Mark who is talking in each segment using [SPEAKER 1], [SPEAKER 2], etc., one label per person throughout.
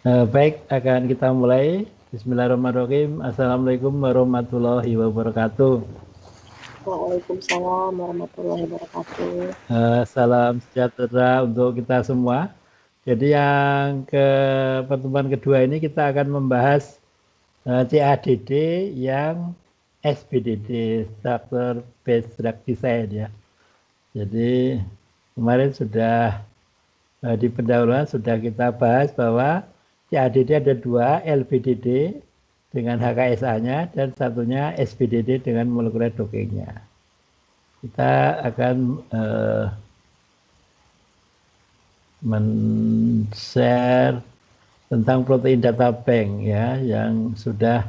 [SPEAKER 1] Baik, akan kita mulai. Bismillahirrahmanirrahim. Assalamualaikum warahmatullahi wabarakatuh.
[SPEAKER 2] Waalaikumsalam warahmatullahi wabarakatuh.
[SPEAKER 1] Salam sejahtera untuk kita semua. Jadi yang ke pertemuan kedua ini kita akan membahas CADD yang SBDD, Structure Based Drug Design ya. Jadi kemarin sudah di pendahuluan sudah kita bahas bahwa CADD ada dua, LBDD dengan HKSA-nya dan satunya SBDD dengan molekuler dockingnya. Kita akan men-share tentang protein data bank ya yang sudah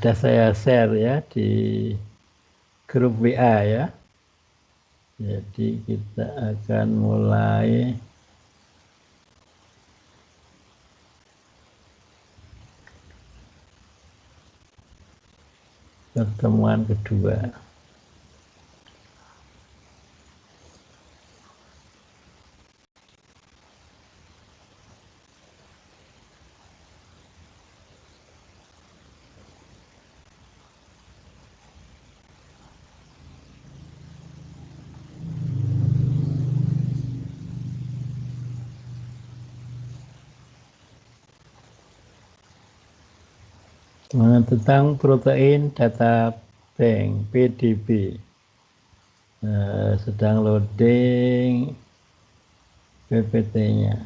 [SPEAKER 1] saya share ya di grup WA ya. Jadi kita akan mulai pertemuan kedua. Tentang protein data bank PDB. Sedang loading PPT-nya.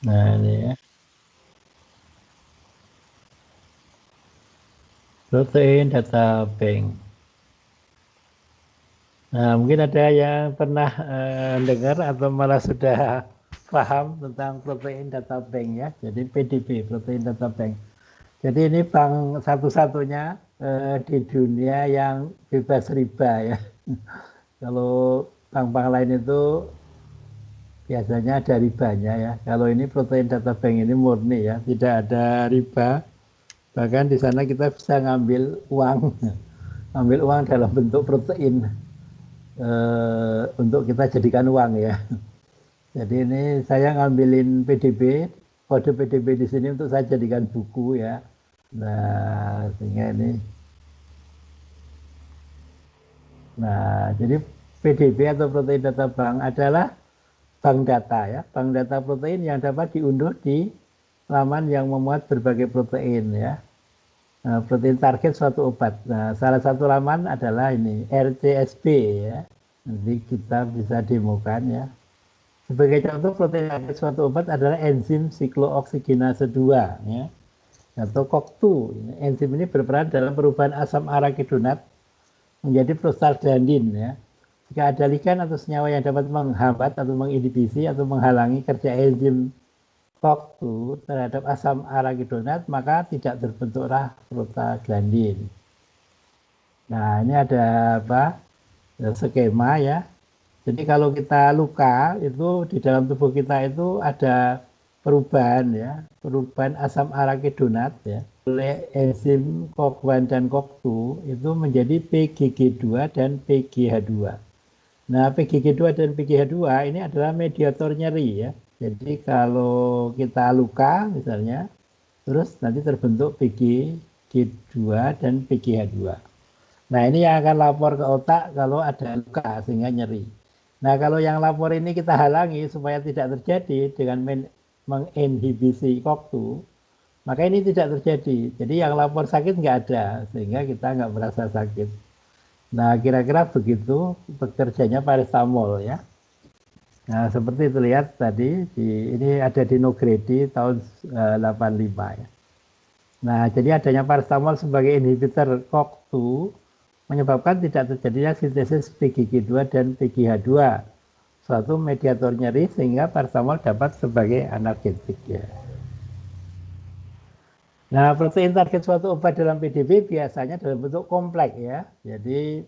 [SPEAKER 1] Nah ini ya. Protein data bank. Nah, mungkin ada yang pernah dengar atau malah sudah paham tentang protein data bank ya. Jadi PDB, protein data bank. Jadi ini bank satu-satunya di dunia yang bebas riba ya. Kalau bank-bank lain itu biasanya ada ribanya ya. Kalau ini protein data bank ini murni ya, tidak ada riba. Bahkan di sana kita bisa ngambil uang, ngambil uang dalam bentuk protein untuk kita jadikan uang ya. Jadi ini saya ngambilin PDB, kode PDB di sini untuk saya jadikan buku ya. Nah, sehingga ini. Nah, jadi PDB atau protein data bank adalah bank data ya, bank data protein yang dapat diunduh di laman yang memuat berbagai protein ya. Nah, protein target suatu obat. Nah, salah satu laman adalah ini RCSB ya. Nanti kita bisa demokan ya. Sebagai contoh protein target suatu obat adalah enzim siklooksigenase 2 ya. Atau COX-2. Enzim ini berperan dalam perubahan asam arakidonat menjadi prostaglandin ya. Jika ada ligan atau senyawa yang dapat menghambat atau menginhibisi atau menghalangi kerja enzim COX-2 terhadap asam arakidonat, maka tidak terbentuklah prostaglandin. Nah, ini ada apa? Skema ya. Jadi kalau kita luka itu di dalam tubuh kita itu ada perubahan ya, perubahan asam arakidonat ya oleh enzim COX-1 dan COX-2 itu menjadi PGG2 dan PGH2. Nah, PGG2 dan PGH2 ini adalah mediator nyeri ya. Jadi kalau kita luka misalnya, terus nanti terbentuk PGG2 dan PGH2. Nah, ini yang akan lapor ke otak kalau ada luka sehingga nyeri. Nah, kalau yang lapor ini kita halangi supaya tidak terjadi dengan menginhibisi COX-2, maka ini tidak terjadi. Jadi yang lapor sakit nggak ada, sehingga kita nggak merasa sakit. Nah, kira-kira begitu bekerjanya paracetamol ya. Nah, seperti terlihat tadi, ini ada di Nogredi tahun 85 ya. Nah, jadi adanya paracetamol sebagai inhibitor COX-2 menyebabkan tidak terjadinya sintesis PGG2 dan PGH2, suatu mediator nyeri sehingga paracetamol dapat sebagai analgetik ya. Nah, protein target suatu obat dalam PDB biasanya dalam bentuk kompleks ya. Jadi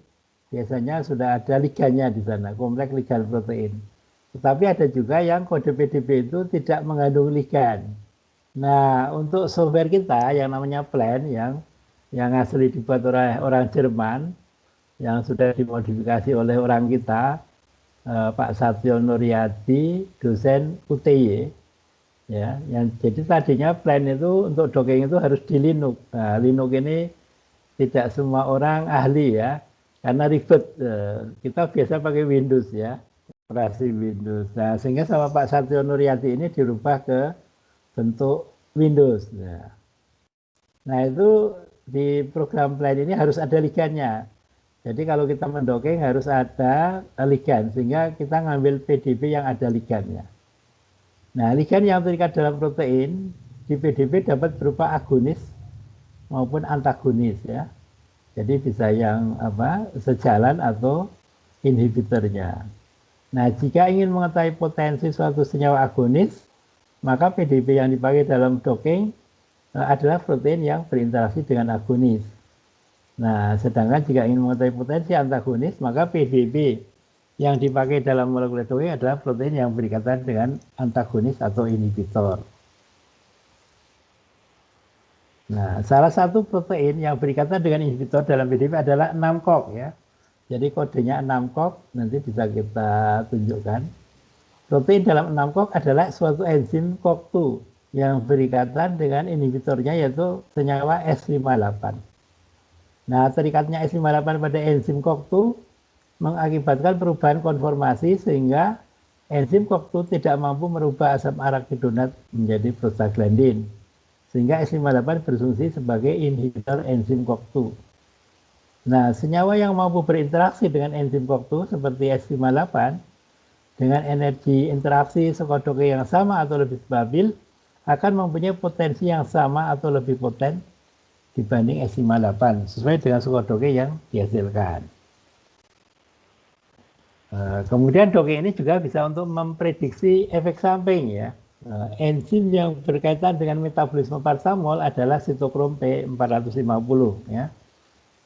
[SPEAKER 1] biasanya sudah ada ligannya di sana, kompleks ligan protein. Tetapi ada juga yang kode PDB itu tidak mengandung ligan. Nah, untuk software kita yang namanya Plan yang asli dibuat oleh orang Jerman, yang sudah dimodifikasi oleh orang kita, Pak Satyo Nuryadi, dosen UTY, ya, yang jadi tadinya Plan itu untuk docking itu harus di Linux. Nah, Linux ini tidak semua orang ahli ya, karena ribet. Kita biasa pakai Windows ya, operasi Windows. Nah, sehingga sama Pak Satyo Nuryadi ini dirubah ke bentuk Windows. Nah, itu di program Plan ini harus ada ligannya. Jadi kalau kita mendocking harus ada ligan, sehingga kita ngambil PDB yang ada ligannya. Nah, ligan yang terikat dalam protein di PDB dapat berupa agonis maupun antagonis ya. Jadi bisa yang sejalan atau inhibitornya. Nah, jika ingin mengetahui potensi suatu senyawa agonis, maka PDB yang dipakai dalam docking adalah protein yang berinteraksi dengan agonis. Nah, sedangkan jika ingin mengetahui potensi antagonis, maka PDB yang dipakai dalam molekul docking adalah protein yang berikatan dengan antagonis atau inhibitor. Nah, salah satu protein yang berikatan dengan inhibitor dalam PDB adalah 6-CoC ya. Jadi kodenya 6-CoC, nanti bisa kita tunjukkan. Protein dalam 6-CoC adalah suatu enzim CoC2 yang berikatan dengan inhibitornya yaitu senyawa S58. Nah, terikatnya S58 pada enzim CoC2 mengakibatkan perubahan konformasi sehingga enzim CoC2 tidak mampu merubah asam arachidonat menjadi prostaglandin. Sehingga S58 berfungsi sebagai inhibitor enzim CoC2. Nah, senyawa yang mampu berinteraksi dengan enzim CoC2 seperti S58 dengan energi interaksi psikodoke yang sama atau lebih stabil akan mempunyai potensi yang sama atau lebih poten dibanding S58 sesuai dengan psikodoke yang dihasilkan. Kemudian docking ini juga bisa untuk memprediksi efek samping ya. Enzim yang berkaitan dengan metabolisme paracetamol adalah sitokrom P450 ya.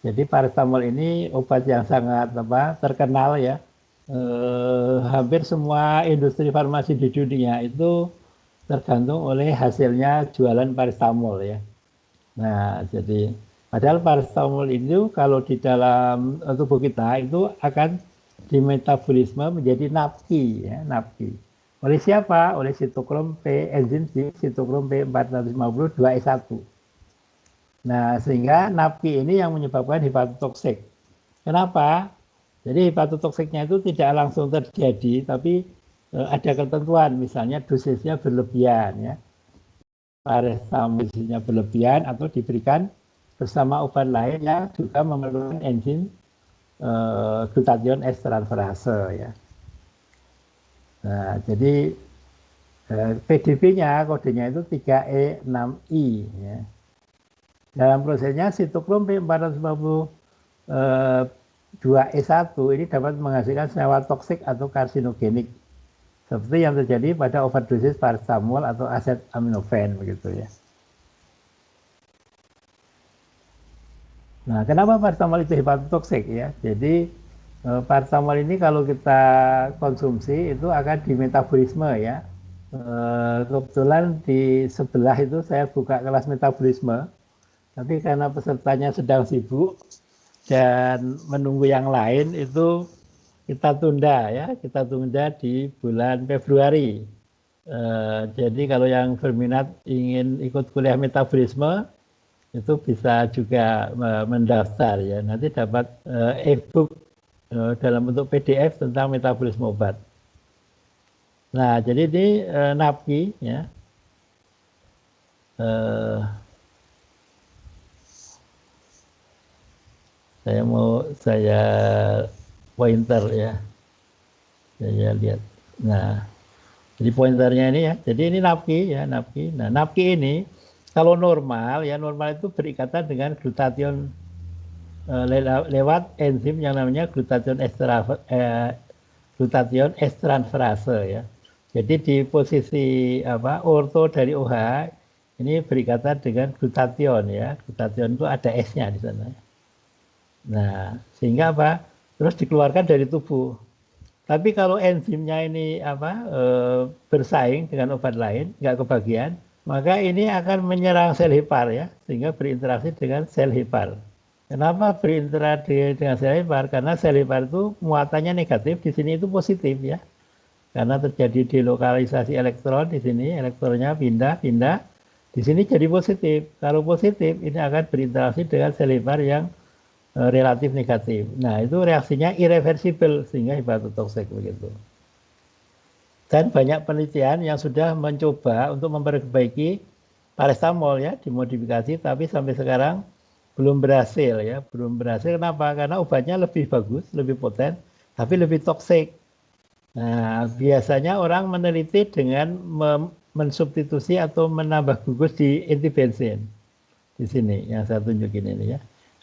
[SPEAKER 1] Jadi paracetamol ini obat yang sangat terkenal ya. Hampir semua industri farmasi di dunia itu tergantung oleh hasilnya jualan paracetamol ya. Nah, jadi padahal paracetamol itu kalau di dalam tubuh kita itu akan dimetabolisme menjadi NAPQI ya, NAPQI. Oleh siapa? Oleh sitokrom P, enzim sitokrom P450 2E1. Nah, sehingga NAPQI ini yang menyebabkan hepatotoksik. Kenapa? Jadi hepatotoksiknya itu tidak langsung terjadi, tapi ada ketentuan, misalnya dosisnya berlebihan ya. Paracetamol dosisnya berlebihan atau diberikan bersama obat lain yang juga memerlukan enzim glutathione S transferase ya. Nah, jadi PDB-nya kodenya itu 3E6I ya. Dalam prosesnya sitokrom P450 2E1 ini dapat menghasilkan senyawa toksik atau karsinogenik seperti yang terjadi pada overdosis paracetamol atau acetaminophen begitu ya. Nah, kenapa paracetamol itu hepatotoksik ya? Jadi paracetamol ini kalau kita konsumsi itu akan dimetabolisme ya. Kebetulan di sebelah itu saya buka kelas metabolisme, tapi karena pesertanya sedang sibuk dan menunggu yang lain itu kita tunda ya, kita tunda di bulan Februari. Jadi kalau yang berminat ingin ikut kuliah metabolisme itu bisa juga mendaftar ya, nanti dapat e-book dalam bentuk PDF tentang metabolisme obat. Nah, jadi ini NAPQI ya. Saya pointer ya. Saya lihat. Nah, jadi pointernya ini ya. Jadi ini NAPQI ya, NAPQI. Nah, NAPQI ini kalau normal ya, normal itu berikatan dengan glutathione lewat enzim yang namanya glutathione S transferase ya. Jadi di posisi orto dari OH ini berikatan dengan glutathione ya. Glutathione itu ada S-nya di sana. Nah, sehingga terus dikeluarkan dari tubuh. Tapi kalau enzimnya ini bersaing dengan obat lain, nggak kebagian, maka ini akan menyerang sel hepar ya, sehingga berinteraksi dengan sel hepar. Kenapa berinteraksi dengan sel hepar? Karena sel hepar itu muatannya negatif, di sini itu positif ya. Karena terjadi delokalisasi elektron di sini, elektronnya pindah, di sini jadi positif. Kalau positif, ini akan berinteraksi dengan sel hepar yang relatif negatif. Nah, itu reaksinya irreversible sehingga hepatotoksik begitu. Dan banyak penelitian yang sudah mencoba untuk memperbaiki paracetamol ya, dimodifikasi, tapi sampai sekarang belum berhasil ya, belum berhasil. Kenapa? Karena obatnya lebih bagus, lebih poten, tapi lebih toksik. Nah, biasanya orang meneliti dengan mensubstitusi atau menambah gugus di inti bensin. Di sini yang saya tunjukin ini ya.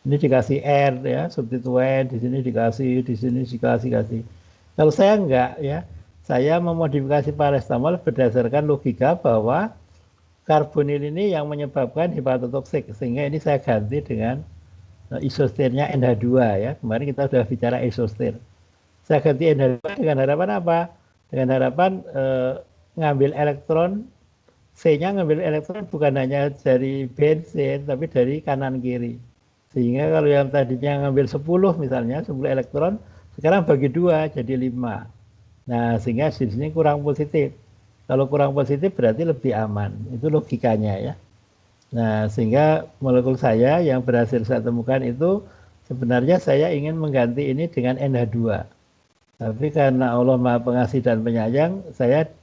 [SPEAKER 1] Ini dikasih R ya, substituen, di sini dikasih. Kalau saya enggak ya, saya memodifikasi paracetamol berdasarkan logika bahwa karbonil ini yang menyebabkan hepatotoksik, sehingga ini saya ganti dengan isosternya NH2 ya. Kemarin kita sudah bicara isoster. Saya ganti NH2 dengan harapan apa? Dengan harapan ngambil elektron, C-nya ngambil elektron bukan hanya dari bensin, tapi dari kanan kiri. Sehingga kalau yang tadinya ngambil 10 misalnya, 10 elektron, sekarang bagi 2 jadi 5. Nah, sehingga di sini kurang positif. Kalau kurang positif berarti lebih aman. Itu logikanya ya. Nah, sehingga molekul saya yang berhasil saya temukan itu sebenarnya saya ingin mengganti ini dengan NH2. Tapi karena Allah Maha Pengasih dan Penyayang,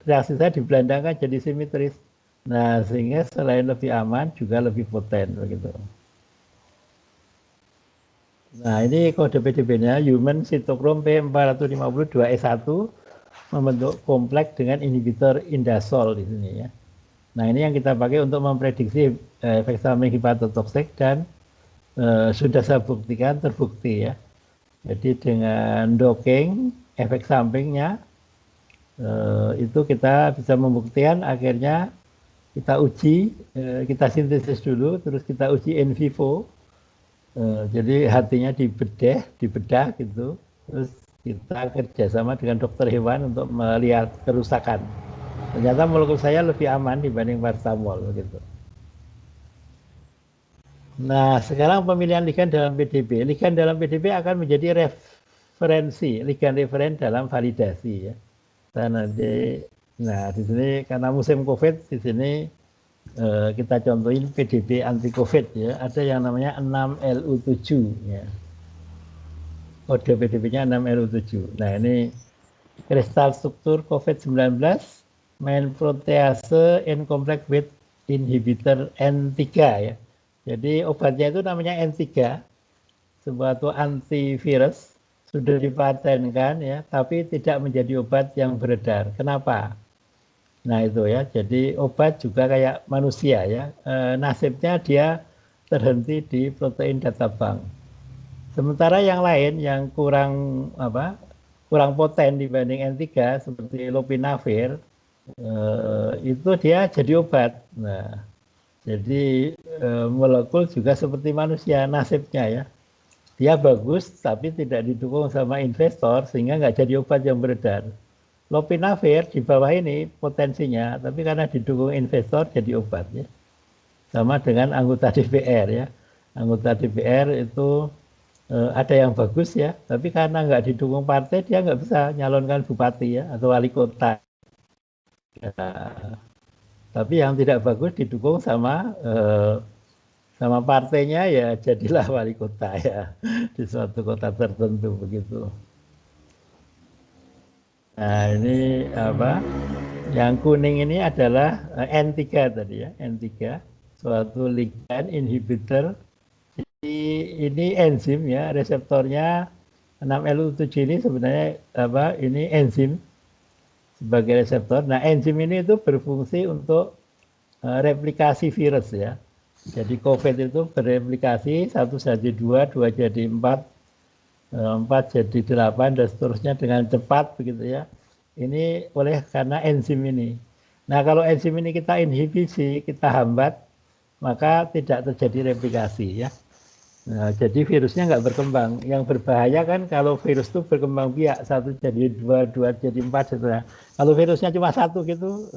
[SPEAKER 1] reaksi saya dibelandakan jadi simetris. Nah, sehingga selain lebih aman juga lebih poten begitu. Nah, ini kode PDB-nya human cytochrome P452E1 membentuk kompleks dengan inhibitor indasol di sini ya. Nah, ini yang kita pakai untuk memprediksi efek samping hepatotoksik dan sudah saya buktikan terbukti ya. Jadi dengan docking efek sampingnya itu kita bisa membuktikan, akhirnya kita uji, kita sintesis dulu, terus kita uji in vivo. Jadi hatinya dibedah gitu, terus kita kerjasama dengan dokter hewan untuk melihat kerusakan. Ternyata molekul saya lebih aman dibanding paracetamol begitu. Nah, sekarang pemilihan ligan dalam PDB. Ligan dalam PDB akan menjadi referensi, ligan referen dalam validasi ya. Nah, di sini karena musim COVID di sini kita contohin PDB anti COVID ya. Ada yang namanya 6LU7 ya. Kode PDB-nya 6LU7. Nah, ini kristal struktur COVID-19 main protease in complex with inhibitor N3 ya. Jadi obatnya itu namanya N3, sebuah antivirus, sudah dipatenkan ya, tapi tidak menjadi obat yang beredar. Kenapa? Nah itu ya, jadi obat juga kayak manusia ya, nasibnya dia terhenti di protein data bank. Sementara yang lain yang kurang poten dibanding N3 seperti lopinavir, itu dia jadi obat. Nah, jadi molekul juga seperti manusia nasibnya ya. Dia bagus tapi tidak didukung sama investor sehingga nggak jadi obat yang beredar. Lopinavir di bawah ini potensinya, tapi karena didukung investor jadi obat ya. Sama dengan anggota DPR ya. Anggota DPR itu ada yang bagus ya, tapi karena nggak didukung partai dia nggak bisa nyalonkan bupati ya atau wali kota. Ya, tapi yang tidak bagus didukung sama partainya ya jadilah wali kota ya di suatu kota tertentu begitu. Nah ini yang kuning ini adalah N3 tadi ya, N3 suatu ligan inhibitor. Jadi ini enzim ya, reseptornya 6LU7 ini sebenarnya ini enzim sebagai reseptor. Nah, enzim ini itu berfungsi untuk replikasi virus ya. Jadi COVID itu bereplikasi, 1 jadi 2, 2 jadi 4, 4 jadi 8, dan seterusnya dengan cepat begitu ya. Ini karena enzim ini. Nah, kalau enzim ini kita inhibisi, kita hambat, maka tidak terjadi replikasi ya. Nah, jadi virusnya nggak berkembang. Yang berbahaya kan kalau virus itu berkembang biak, 1 jadi 2, 2 jadi 4, gitu ya. Kalau virusnya cuma 1 gitu,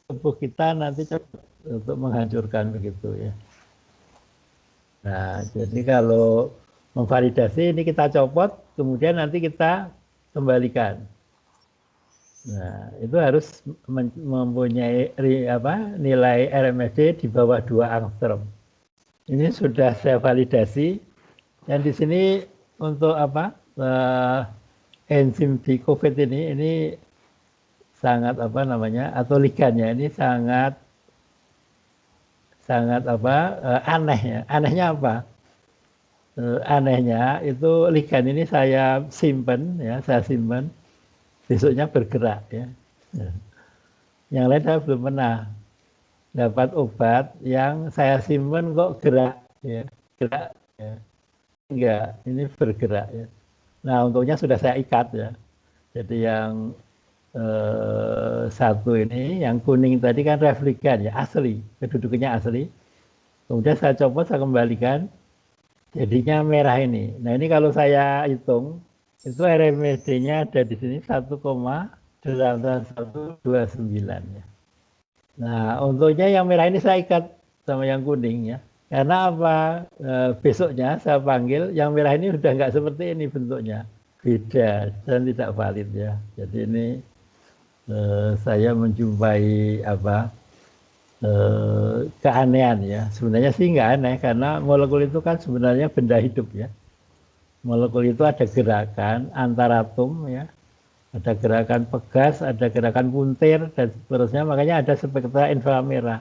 [SPEAKER 1] tubuh kita nanti untuk menghancurkan begitu ya. Nah, jadi kalau memvalidasi ini kita copot, kemudian nanti kita kembalikan. Nah, itu harus mempunyai nilai RMSD di bawah 2 angstrom. Ini sudah saya validasi. Dan di sini untuk enzim di COVID ini sangat atau ligannya ini sangat aneh ya. Anehnya apa? Anehnya itu ligan ini saya simpan, besoknya bergerak ya. Yang lain saya belum pernah dapat obat yang saya simpan kok gerak ya. Enggak, ini bergerak ya. Nah, untungnya sudah saya ikat ya. Jadi yang satu ini, yang kuning tadi kan replikan ya, asli, kedudukannya asli. Kemudian saya copot, saya kembalikan, jadinya merah ini. Nah, ini kalau saya hitung, itu RMSD-nya ada di sini 1,8129 ya. Nah, untungnya yang merah ini saya ikat sama yang kuning ya. Karena apa? Besoknya saya panggil, yang merah ini udah nggak seperti ini bentuknya, beda dan tidak valid ya. Jadi ini saya menjumpai keanehan ya. Sebenarnya sih nggak aneh karena molekul itu kan sebenarnya benda hidup ya. Molekul itu ada gerakan antar atom ya, ada gerakan pegas, ada gerakan puntir dan seterusnya. Makanya ada spektra inframerah.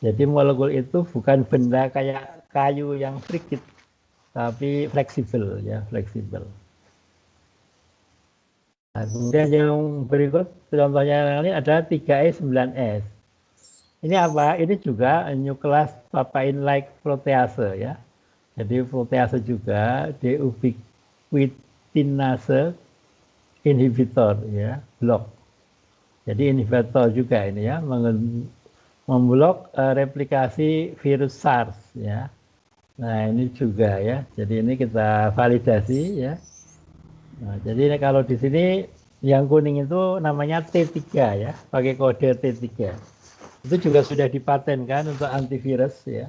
[SPEAKER 1] Jadi molekul itu bukan benda kayak kayu yang rigid, tapi fleksibel ya, fleksibel. Nah, kemudian yang berikut contohnya ini ada 3E9S. Ini apa? Ini juga nukleus papain-like protease ya. Jadi protease juga deubiquitinase inhibitor ya, blok. Jadi inhibitor juga ini ya, memblok replikasi virus SARS ya. Nah, ini juga ya. Jadi ini kita validasi ya. Nah, jadi kalau di sini yang kuning itu namanya T3 ya, pakai kode T3. Itu juga sudah dipatenkan untuk antivirus ya.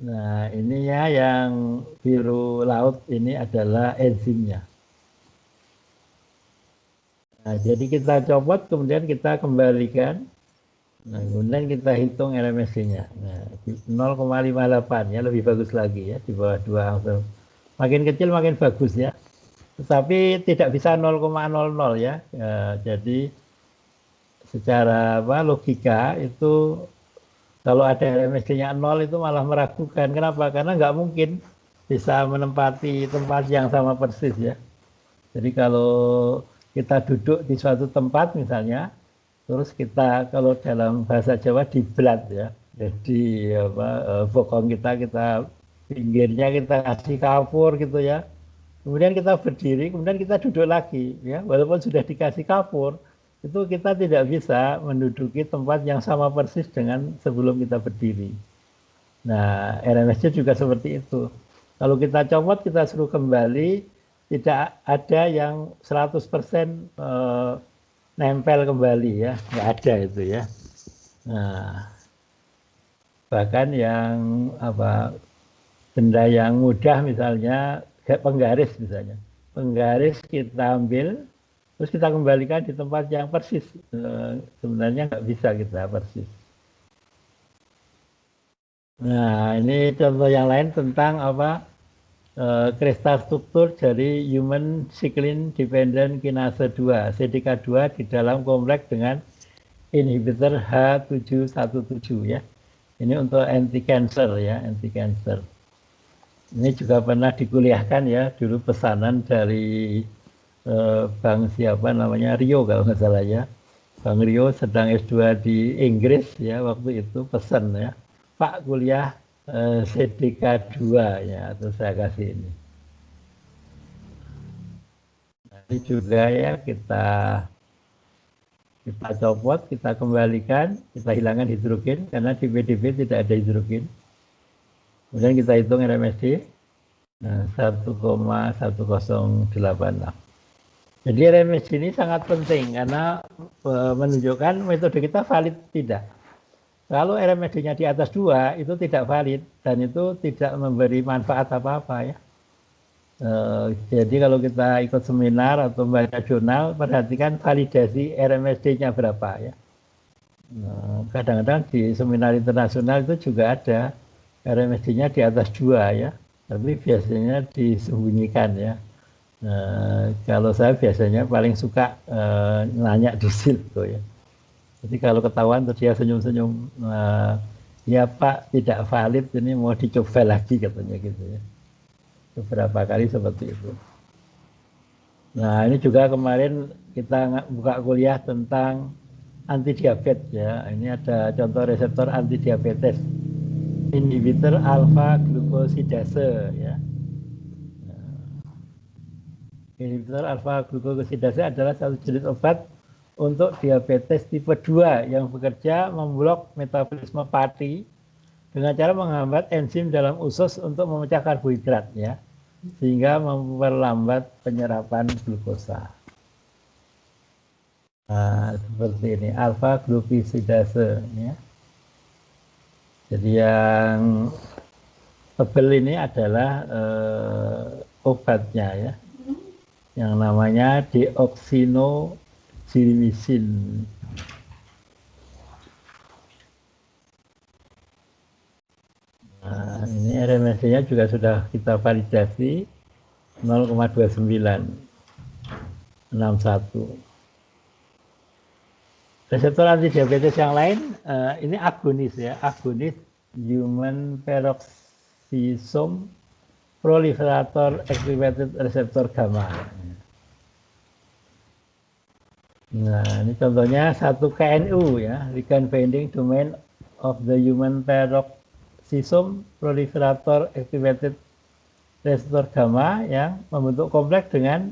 [SPEAKER 1] Nah, ini ya yang biru laut ini adalah enzimnya. Nah, jadi kita copot kemudian kita kembalikan. Nah, kemudian kita hitung RMSD-nya. Nah, 0,58 ya, lebih bagus lagi ya, di bawah 2 angstrom. Makin kecil makin bagus ya. Tetapi tidak bisa 0,00 ya. Jadi secara logika itu kalau ada RMSD-nya 0 itu malah meragukan. Kenapa? Karena nggak mungkin bisa menempati tempat yang sama persis ya. Jadi kalau kita duduk di suatu tempat misalnya, terus kita kalau dalam bahasa Jawa diblat ya, jadi bokong kita pinggirnya kita kasih kapur gitu ya, kemudian kita berdiri, kemudian kita duduk lagi ya, walaupun sudah dikasih kapur, itu kita tidak bisa menduduki tempat yang sama persis dengan sebelum kita berdiri. Nah, RMSD juga seperti itu. Kalau kita copot, kita suruh kembali, tidak ada yang 100% nempel kembali ya, nggak ada itu ya. Nah, bahkan yang benda yang mudah misalnya kayak penggaris misalnya, penggaris kita ambil terus kita kembalikan di tempat yang persis, sebenarnya nggak bisa kita persis. Nah, ini contoh yang lain tentang kristal struktur dari human cyclin dependent kinase 2 CDK2 di dalam kompleks dengan inhibitor H717 ya. Ini untuk anti cancer ya, anti cancer. Ini juga pernah dikuliahkan ya, dulu pesanan dari Bang siapa namanya, Rio kalau nggak salah ya. Bang Rio sedang S2 di Inggris ya, waktu itu pesan ya, Pak kuliah CDK2 ya, terus saya kasih ini. Nah, ini juga ya kita copot, kita kembalikan, kita hilangkan hidrogen karena di PDB tidak ada hidrogen. Kemudian kita hitung RMSD 1,1086. Jadi RMSD ini sangat penting karena menunjukkan metode kita valid tidak. Kalau RMSD-nya di atas 2 itu tidak valid dan itu tidak memberi manfaat apa-apa ya. Jadi kalau kita ikut seminar atau membaca jurnal, perhatikan validasi RMSD-nya berapa ya. Kadang-kadang di seminar internasional itu juga ada RMSD-nya di atas 2 ya, tapi biasanya disembunyikan ya. Kalau saya biasanya paling suka nanya di situ ya. Jadi kalau ketahuan terus dia senyum-senyum, ya Pak tidak valid, ini mau dicoba lagi katanya gitu ya. Beberapa kali seperti itu. Nah ini juga kemarin kita buka kuliah tentang anti diabetes ya. Ini ada contoh reseptor anti diabetes, inhibitor alpha glucosidase ya. Inhibitor alpha glucosidase adalah satu jenis obat untuk diabetes tipe 2 yang bekerja memblok metabolisme pati dengan cara menghambat enzim dalam usus untuk memecah karbohidrat ya, sehingga memperlambat penyerapan glukosa. Nah, seperti ini alpha glucosidase ya. Jadi yang tebal ini adalah obatnya ya, yang namanya deoxynitromycin. Nah, ini RMSD-nya juga sudah kita validasi 0,2961. Reseptor antidiabetes yang lain ini agonis ya, agonis human peroxisome proliferator activated receptor gamma. Nah, ini contohnya satu KNU ya, ligand binding domain of the human peroxisome proliferator activated receptor gamma yang membentuk kompleks dengan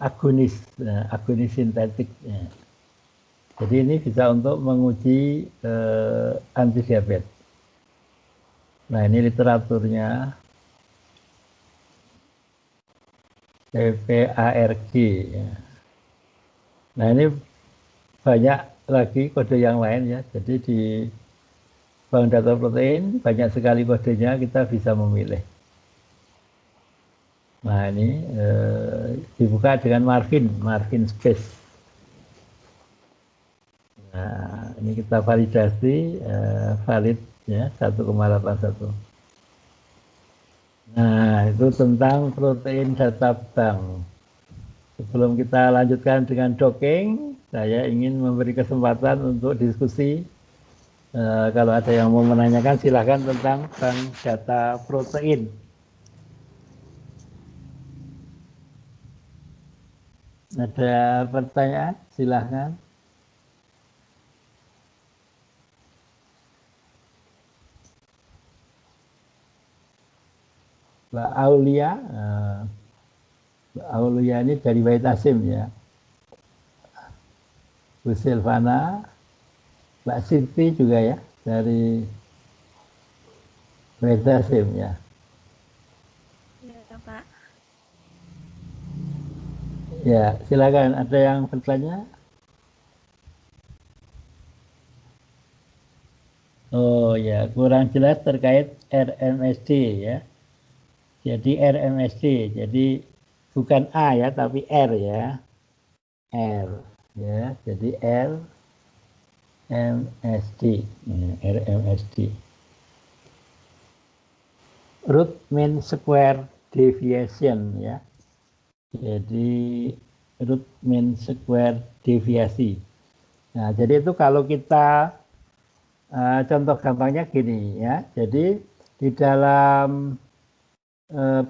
[SPEAKER 1] agonis, agonis sintetik. Ya. Jadi ini bisa untuk menguji anti diabetes. Nah ini literaturnya PPARG. Ya. Nah ini banyak lagi kode yang lain ya. Jadi di bank data protein banyak sekali kodenya, kita bisa memilih. Nah ini dibuka dengan margin space. Nah, ini kita validasi valid ya 1,81. Nah, itu tentang protein data bank. Sebelum kita lanjutkan dengan docking, saya ingin memberi kesempatan untuk diskusi. Kalau ada yang mau menanyakan silahkan tentang bank data protein. Ada pertanyaan? Silahkan. Mbak Aulia ini dari Wahid Hasim ya. Bu Silvana, Mbak Siti juga ya dari Wahid Hasim ya.
[SPEAKER 2] Ya, Pak.
[SPEAKER 1] Ya, silakan. Ada yang bertanya? Oh ya, kurang jelas terkait RMSD ya. Jadi RMSD, jadi bukan A ya, tapi R ya. R ya, jadi RMSD. Ya, RMSD. Root mean square deviation ya. Jadi root mean square deviasi. Nah, jadi itu kalau kita contoh gampangnya gini ya. Jadi di dalam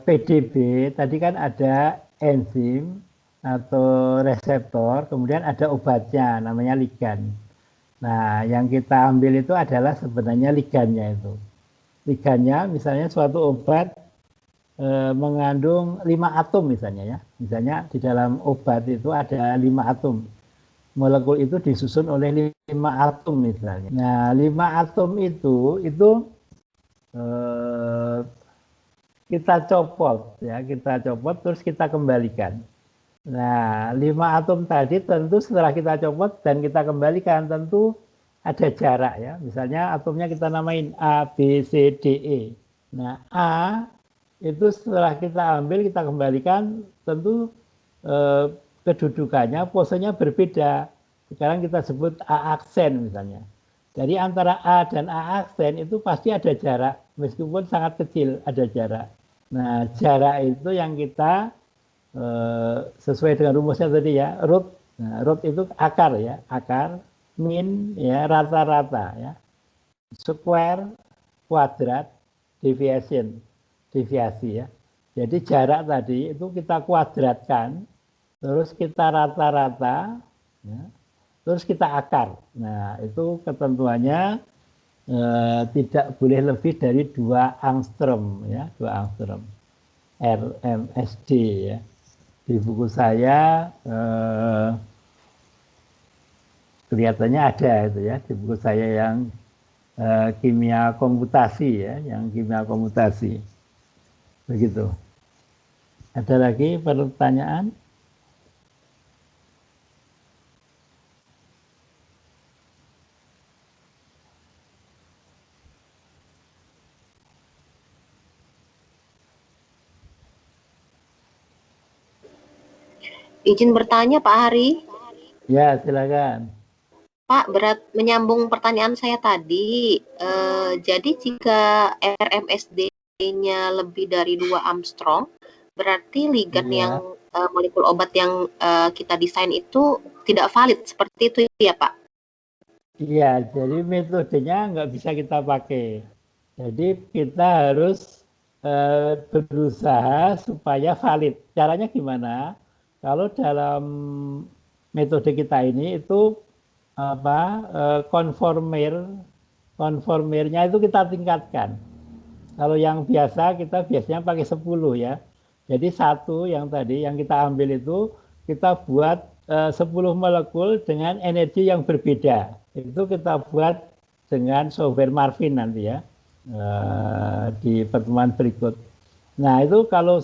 [SPEAKER 1] PDB tadi kan ada enzim atau reseptor, kemudian ada obatnya namanya ligan. Nah, yang kita ambil itu adalah sebenarnya ligannya itu. Ligannya misalnya suatu obat mengandung 5 atom misalnya ya. Misalnya di dalam obat itu ada 5 atom. Molekul itu disusun oleh 5 atom misalnya. Nah, 5 atom itu kita copot ya, kita copot terus kita kembalikan. Nah, 5 atom tadi tentu setelah kita copot dan kita kembalikan tentu ada jarak ya. Misalnya atomnya kita namain A, B, C, D, E. Nah, A itu setelah kita ambil, kita kembalikan, tentu kedudukannya, posenya berbeda. Sekarang kita sebut A aksen misalnya. Jadi antara A dan A aksen itu pasti ada jarak, meskipun sangat kecil ada jarak. Nah, jarak itu yang kita sesuai dengan rumusnya tadi ya, root. Nah, root itu akar ya, akar, min ya, rata-rata ya, square, kuadrat, deviation, deviasi ya. Jadi jarak tadi itu kita kuadratkan, terus kita rata-rata, ya, terus kita akar. Nah, itu ketentuannya tidak boleh lebih dari 2 angstrom ya, 2 angstrom. RMSD ya. Di buku saya kelihatannya ada itu ya, di buku saya yang kimia komputasi ya, yang kimia komputasi. Begitu. Ada lagi pertanyaan?
[SPEAKER 3] Izin bertanya Pak Hari.
[SPEAKER 1] Ya, silakan.
[SPEAKER 3] Pak, menyambung pertanyaan saya tadi, jadi jika RMSD-nya lebih dari 2 Armstrong, berarti ligan yang molekul obat yang kita desain itu tidak valid, seperti itu ya Pak?
[SPEAKER 1] Iya, jadi metodenya nggak bisa kita pakai. Jadi kita harus berusaha supaya valid. Caranya gimana? Kalau dalam metode kita ini itu konformirnya itu kita tingkatkan. Kalau yang biasa kita biasanya pakai 10 ya. Jadi satu yang tadi yang kita ambil itu kita buat 10 molekul dengan energi yang berbeda. Itu kita buat dengan software Marvin nanti ya di pertemuan berikut. Nah itu kalau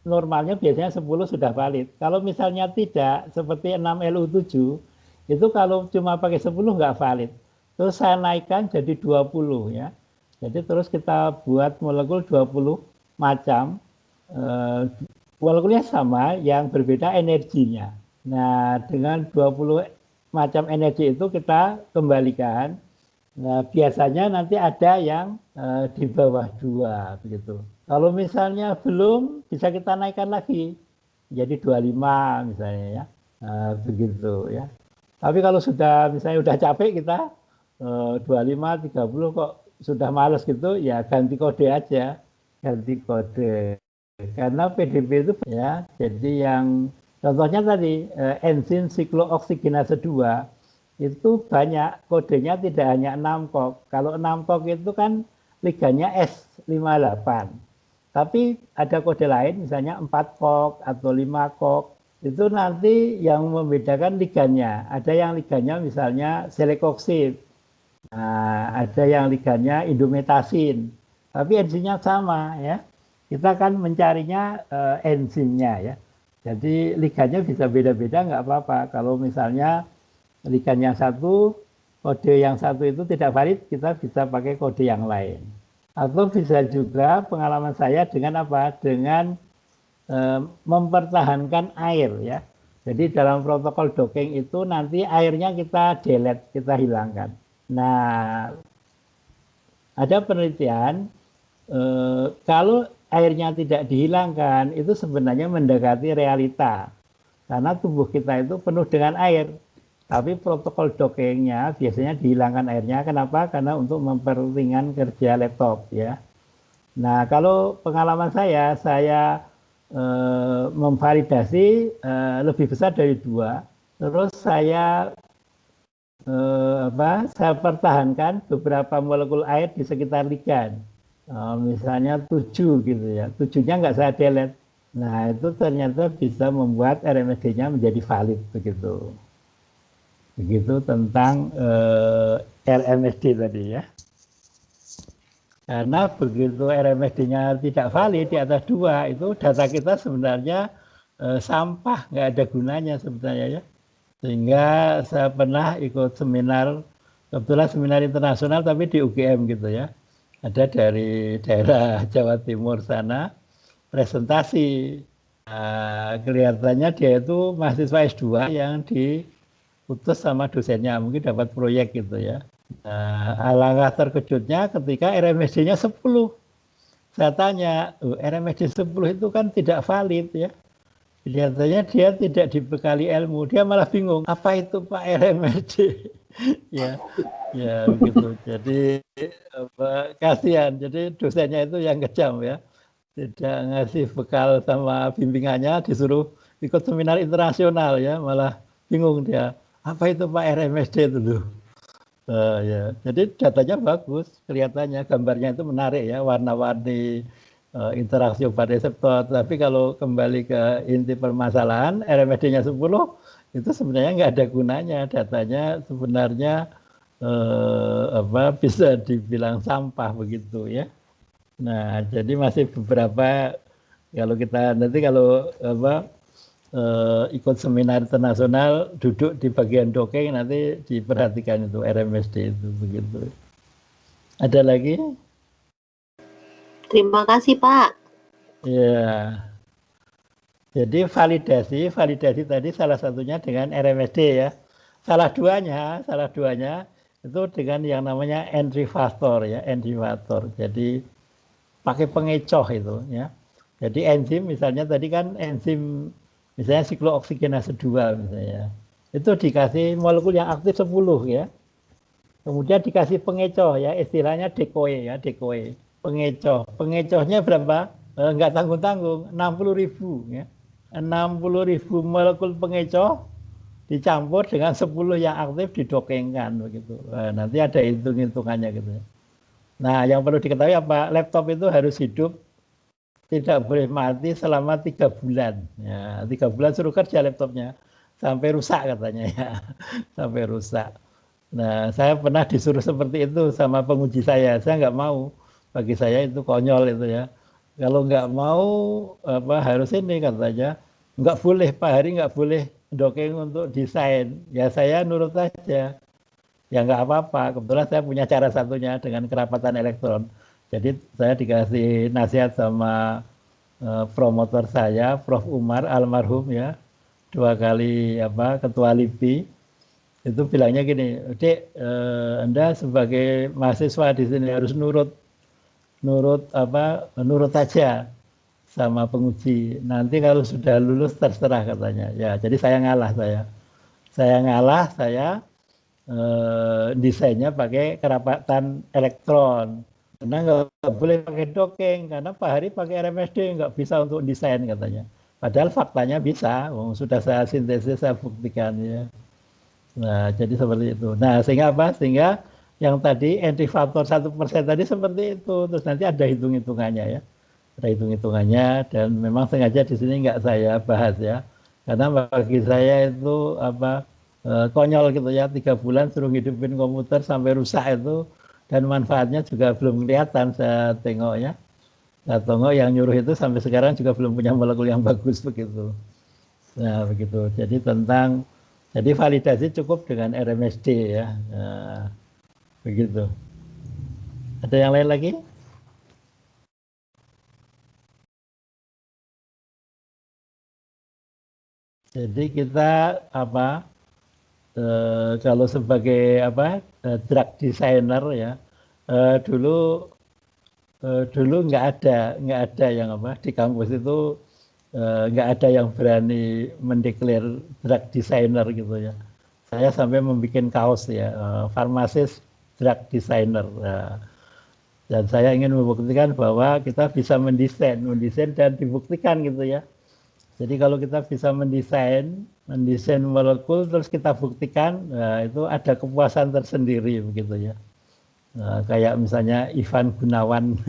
[SPEAKER 1] normalnya biasanya 10 sudah valid. Kalau misalnya tidak seperti 6LU7 itu kalau cuma pakai 10 nggak valid. Terus saya naikkan jadi 20 ya. Jadi terus kita buat molekul 20 macam, molekulnya sama, yang berbeda energinya. Nah, dengan 20 macam energi itu kita kembalikan. Nah, biasanya nanti ada yang di bawah 2 begitu. Kalau misalnya belum, bisa kita naikkan lagi. Jadi 25 misalnya ya. Begitu ya. Tapi kalau sudah misalnya udah capek kita 25, 30 kok sudah males gitu, ya ganti kode aja, ganti kode. Karena PDB itu ya, jadi yang contohnya tadi enzim siklooksigenase 2 itu banyak kodenya, tidak hanya 6 kok. Kalau 6 kok itu kan ligannya S58. Tapi ada kode lain misalnya 4 kok atau 5 kok. Itu nanti yang membedakan ligannya. Ada yang ligannya misalnya selekoksid. Nah, ada yang ligannya indometasin, tapi enzimnya sama ya. Kita kan mencarinya enzimnya ya. Jadi ligannya bisa beda-beda nggak apa-apa. Kalau misalnya ligan yang satu, kode yang satu itu tidak valid, kita bisa pakai kode yang lain. Atau bisa juga pengalaman saya dengan apa? Dengan mempertahankan air ya. Jadi dalam protokol docking itu nanti airnya kita delete, kita hilangkan. Nah, ada penelitian kalau airnya tidak dihilangkan itu sebenarnya mendekati realita karena tubuh kita itu penuh dengan air. Tapi protokol dockingnya biasanya dihilangkan airnya. Kenapa? Karena untuk memperringan kerja laptop ya. Nah, kalau pengalaman saya memvalidasi lebih besar dari 2. Terus saya saya pertahankan beberapa molekul air di sekitar ligan, misalnya 7 gitu ya, 7-nya nggak saya delete. Nah itu ternyata bisa membuat RMSD-nya menjadi valid begitu. Begitu tentang RMSD tadi ya. Karena begitu RMSD-nya tidak valid di atas 2 itu data kita sebenarnya sampah, nggak ada gunanya sebenarnya ya. Sehingga saya pernah ikut seminar Kebetulan seminar internasional tapi di UGM gitu ya. Ada dari daerah Jawa Timur sana presentasi. Nah, kelihatannya dia itu mahasiswa S2 yang diputus sama dosennya, mungkin dapat proyek gitu ya. Nah, alangkah terkejutnya ketika RMSD-nya 10. Saya tanya, RMSD 10 itu kan tidak valid ya. Kelihatannya dia tidak dibekali ilmu, dia malah bingung, apa itu Pak RMSD? Ya, ya begitu. Jadi kasihan. Jadi dosennya itu yang kejam ya. Tidak ngasih bekal sama bimbingannya, disuruh ikut seminar internasional ya, malah bingung dia. Apa itu Pak RMSD itu loh? Ya, jadi datanya bagus, kelihatannya gambarnya itu menarik ya, warna-warni, interaksi obat reseptor. Tapi kalau kembali ke inti permasalahan, RMSD-nya 10 itu sebenarnya nggak ada gunanya, datanya sebenarnya bisa dibilang sampah begitu ya. Nah, jadi masih beberapa, kalau kita nanti kalau ikut seminar internasional, duduk di bagian dongeng nanti diperhatikan itu RMSD itu begitu. Ada lagi?
[SPEAKER 3] Terima kasih Pak.
[SPEAKER 1] Ya. Jadi validasi tadi salah satunya dengan RMSD ya. Salah duanya itu dengan yang namanya entry factor ya, entry factor. Jadi pakai pengecoh itu ya. Jadi enzim misalnya tadi kan enzim misalnya siklooksigenase 2 misalnya. Itu dikasih molekul yang aktif 10 ya. Kemudian dikasih pengecoh ya, istilahnya decoy ya, decoy. Pengecoh. Pengecohnya berapa? Enggak tanggung-tanggung, 60.000 ya. 60.000 molekul pengecoh dicampur dengan 10 yang aktif didokengkan begitu. Nanti ada hitung-hitungannya gitu ya. Nah, yang perlu diketahui apa? Laptop itu harus hidup, tidak boleh mati selama 3 bulan. Ya, 3 bulan suruh kerja laptopnya sampai rusak katanya ya, sampai rusak. Nah, saya pernah disuruh seperti itu sama penguji saya. Saya nggak mau. Bagi saya itu konyol itu ya. Kalau nggak mau harus ini katanya. Nggak boleh Pak Hari, nggak boleh dongeng untuk desain. Ya saya nurut aja. Ya nggak apa-apa. Kebetulan saya punya cara satunya dengan kerapatan elektron. Jadi saya dikasih nasihat sama promotor saya, Prof. Umar almarhum ya, 2 kali ketua LIPI. Itu bilangnya gini, Dek, Anda sebagai mahasiswa di sini harus nurut aja sama penguji. Nanti kalau sudah lulus terserah katanya. Ya, jadi saya ngalah saya desainnya pakai kerapatan elektron. Karena nggak boleh pakai dongeng, karena Pak Hari pakai RMSD nggak bisa untuk desain katanya. Padahal faktanya bisa, sudah saya sintesis, saya buktikan ya. Nah, jadi seperti itu. Nah, sehingga apa? Sehingga yang tadi entry factor 1% tadi seperti itu. Terus nanti ada hitung-hitungannya ya. Ada hitung-hitungannya dan memang sengaja di sini nggak saya bahas ya. Karena bagi saya itu konyol gitu ya, 3 bulan suruh hidupin komputer sampai rusak itu, dan manfaatnya juga belum kelihatan saya tengok ya. Saya tengok yang nyuruh itu sampai sekarang juga belum punya molekul yang bagus begitu. Nah begitu. Jadi validasi cukup dengan RMSD ya. Nah, begitu. Ada yang lain lagi? Jadi kita kalau sebagai drug designer ya, dulu nggak ada yang di kampus itu nggak ada yang berani mendeklar drug designer gitu ya. Saya sampai membuat kaos ya, farmasis drug designer. Nah, dan saya ingin membuktikan bahwa kita bisa mendesain dan dibuktikan gitu ya. Jadi kalau kita bisa mendesain molekul terus kita buktikan, nah, itu ada kepuasan tersendiri begitu ya. Nah, kayak misalnya Ivan Gunawan.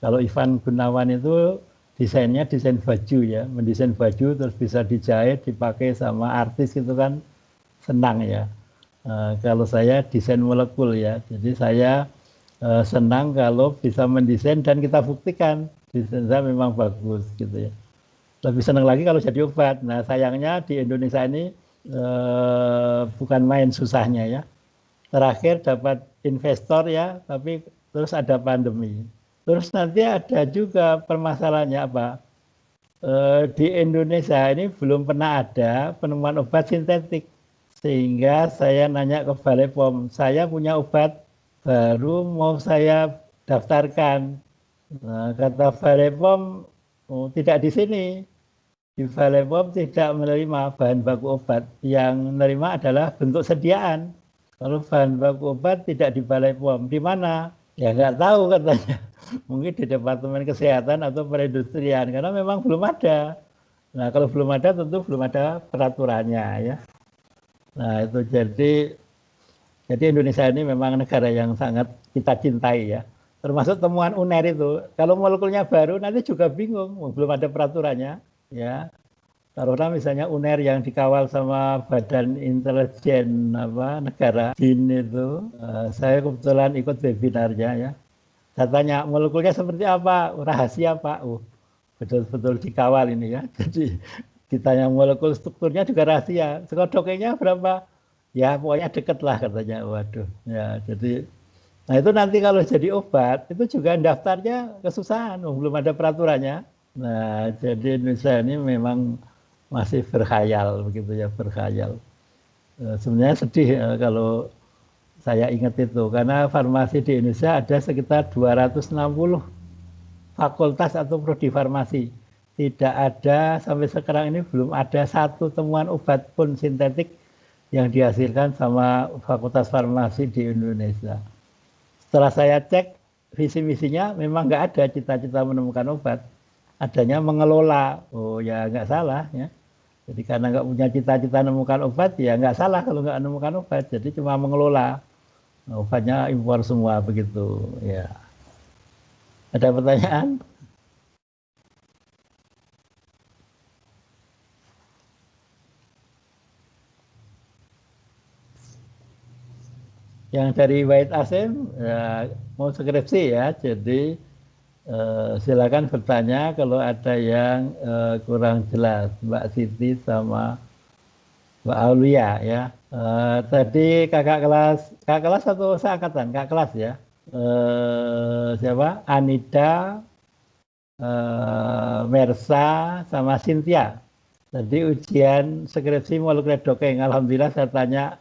[SPEAKER 1] Kalau Ivan Gunawan itu desainnya desain baju ya, mendesain baju terus bisa dijahit, dipakai sama artis itu kan senang ya. Kalau saya desain molekul ya, jadi saya senang kalau bisa mendesain dan kita buktikan desain saya memang bagus gitu ya. Lebih senang lagi kalau jadi obat. Nah sayangnya di Indonesia ini bukan main susahnya ya. terakhir dapat investor ya, tapi terus ada pandemi. Terus nanti ada juga permasalahannya apa? Di Indonesia ini belum pernah ada penemuan obat sintetik. Sehingga saya nanya ke Balai POM, saya punya obat baru mau saya daftarkan. Nah, kata Balai POM, oh, tidak di sini. Di Balai POM tidak menerima bahan baku obat. Yang menerima adalah bentuk sediaan. Kalau bahan baku obat tidak di Balai POM, di mana? Ya nggak tahu katanya. Mungkin di Departemen Kesehatan atau Perindustrian, karena memang belum ada. Nah, kalau belum ada tentu belum ada peraturannya ya. Nah, itu jadi Indonesia ini memang negara yang sangat kita cintai ya. Termasuk temuan UNER itu. Kalau molekulnya baru nanti juga bingung, belum ada peraturannya ya. Taruhlah misalnya UNER yang dikawal sama Badan Intelijen Negara BIN itu, saya kebetulan ikut webinarnya ya. Saya tanya molekulnya seperti apa, rahasia Pak. Betul-betul dikawal ini ya. Jadi ditanya molekul strukturnya juga rahasia. Sekodoknya berapa? Ya pokoknya deket lah katanya. Waduh. Ya jadi, nah itu nanti kalau jadi obat itu juga daftarnya kesusahan. Belum ada peraturannya. Nah jadi Indonesia ini memang masih berkhayal begitu ya, berkhayal. Sebenarnya sedih ya, kalau saya ingat itu, karena farmasi di Indonesia ada sekitar 260 fakultas atau prodi farmasi. Tidak ada, sampai sekarang ini belum ada satu temuan obat pun sintetik yang dihasilkan sama fakultas farmasi di Indonesia. Setelah saya cek, visi misinya memang nggak ada cita-cita menemukan obat. Adanya mengelola. Oh ya nggak salah ya. Jadi karena nggak punya cita-cita menemukan obat, ya nggak salah kalau nggak menemukan obat. Jadi cuma mengelola. Obatnya impor semua begitu. Ya. Ada pertanyaan? Yang dari Wahid Asim ya, mau skripsi ya, jadi silakan bertanya kalau ada yang kurang jelas, Mbak Siti sama Mbak Aulia ya. Tadi kakak kelas atau seangkatan? Kakak kelas ya. Siapa? Anida, Mersa, sama Cynthia. Tadi ujian skripsi molekuler dokeng. Alhamdulillah saya tanya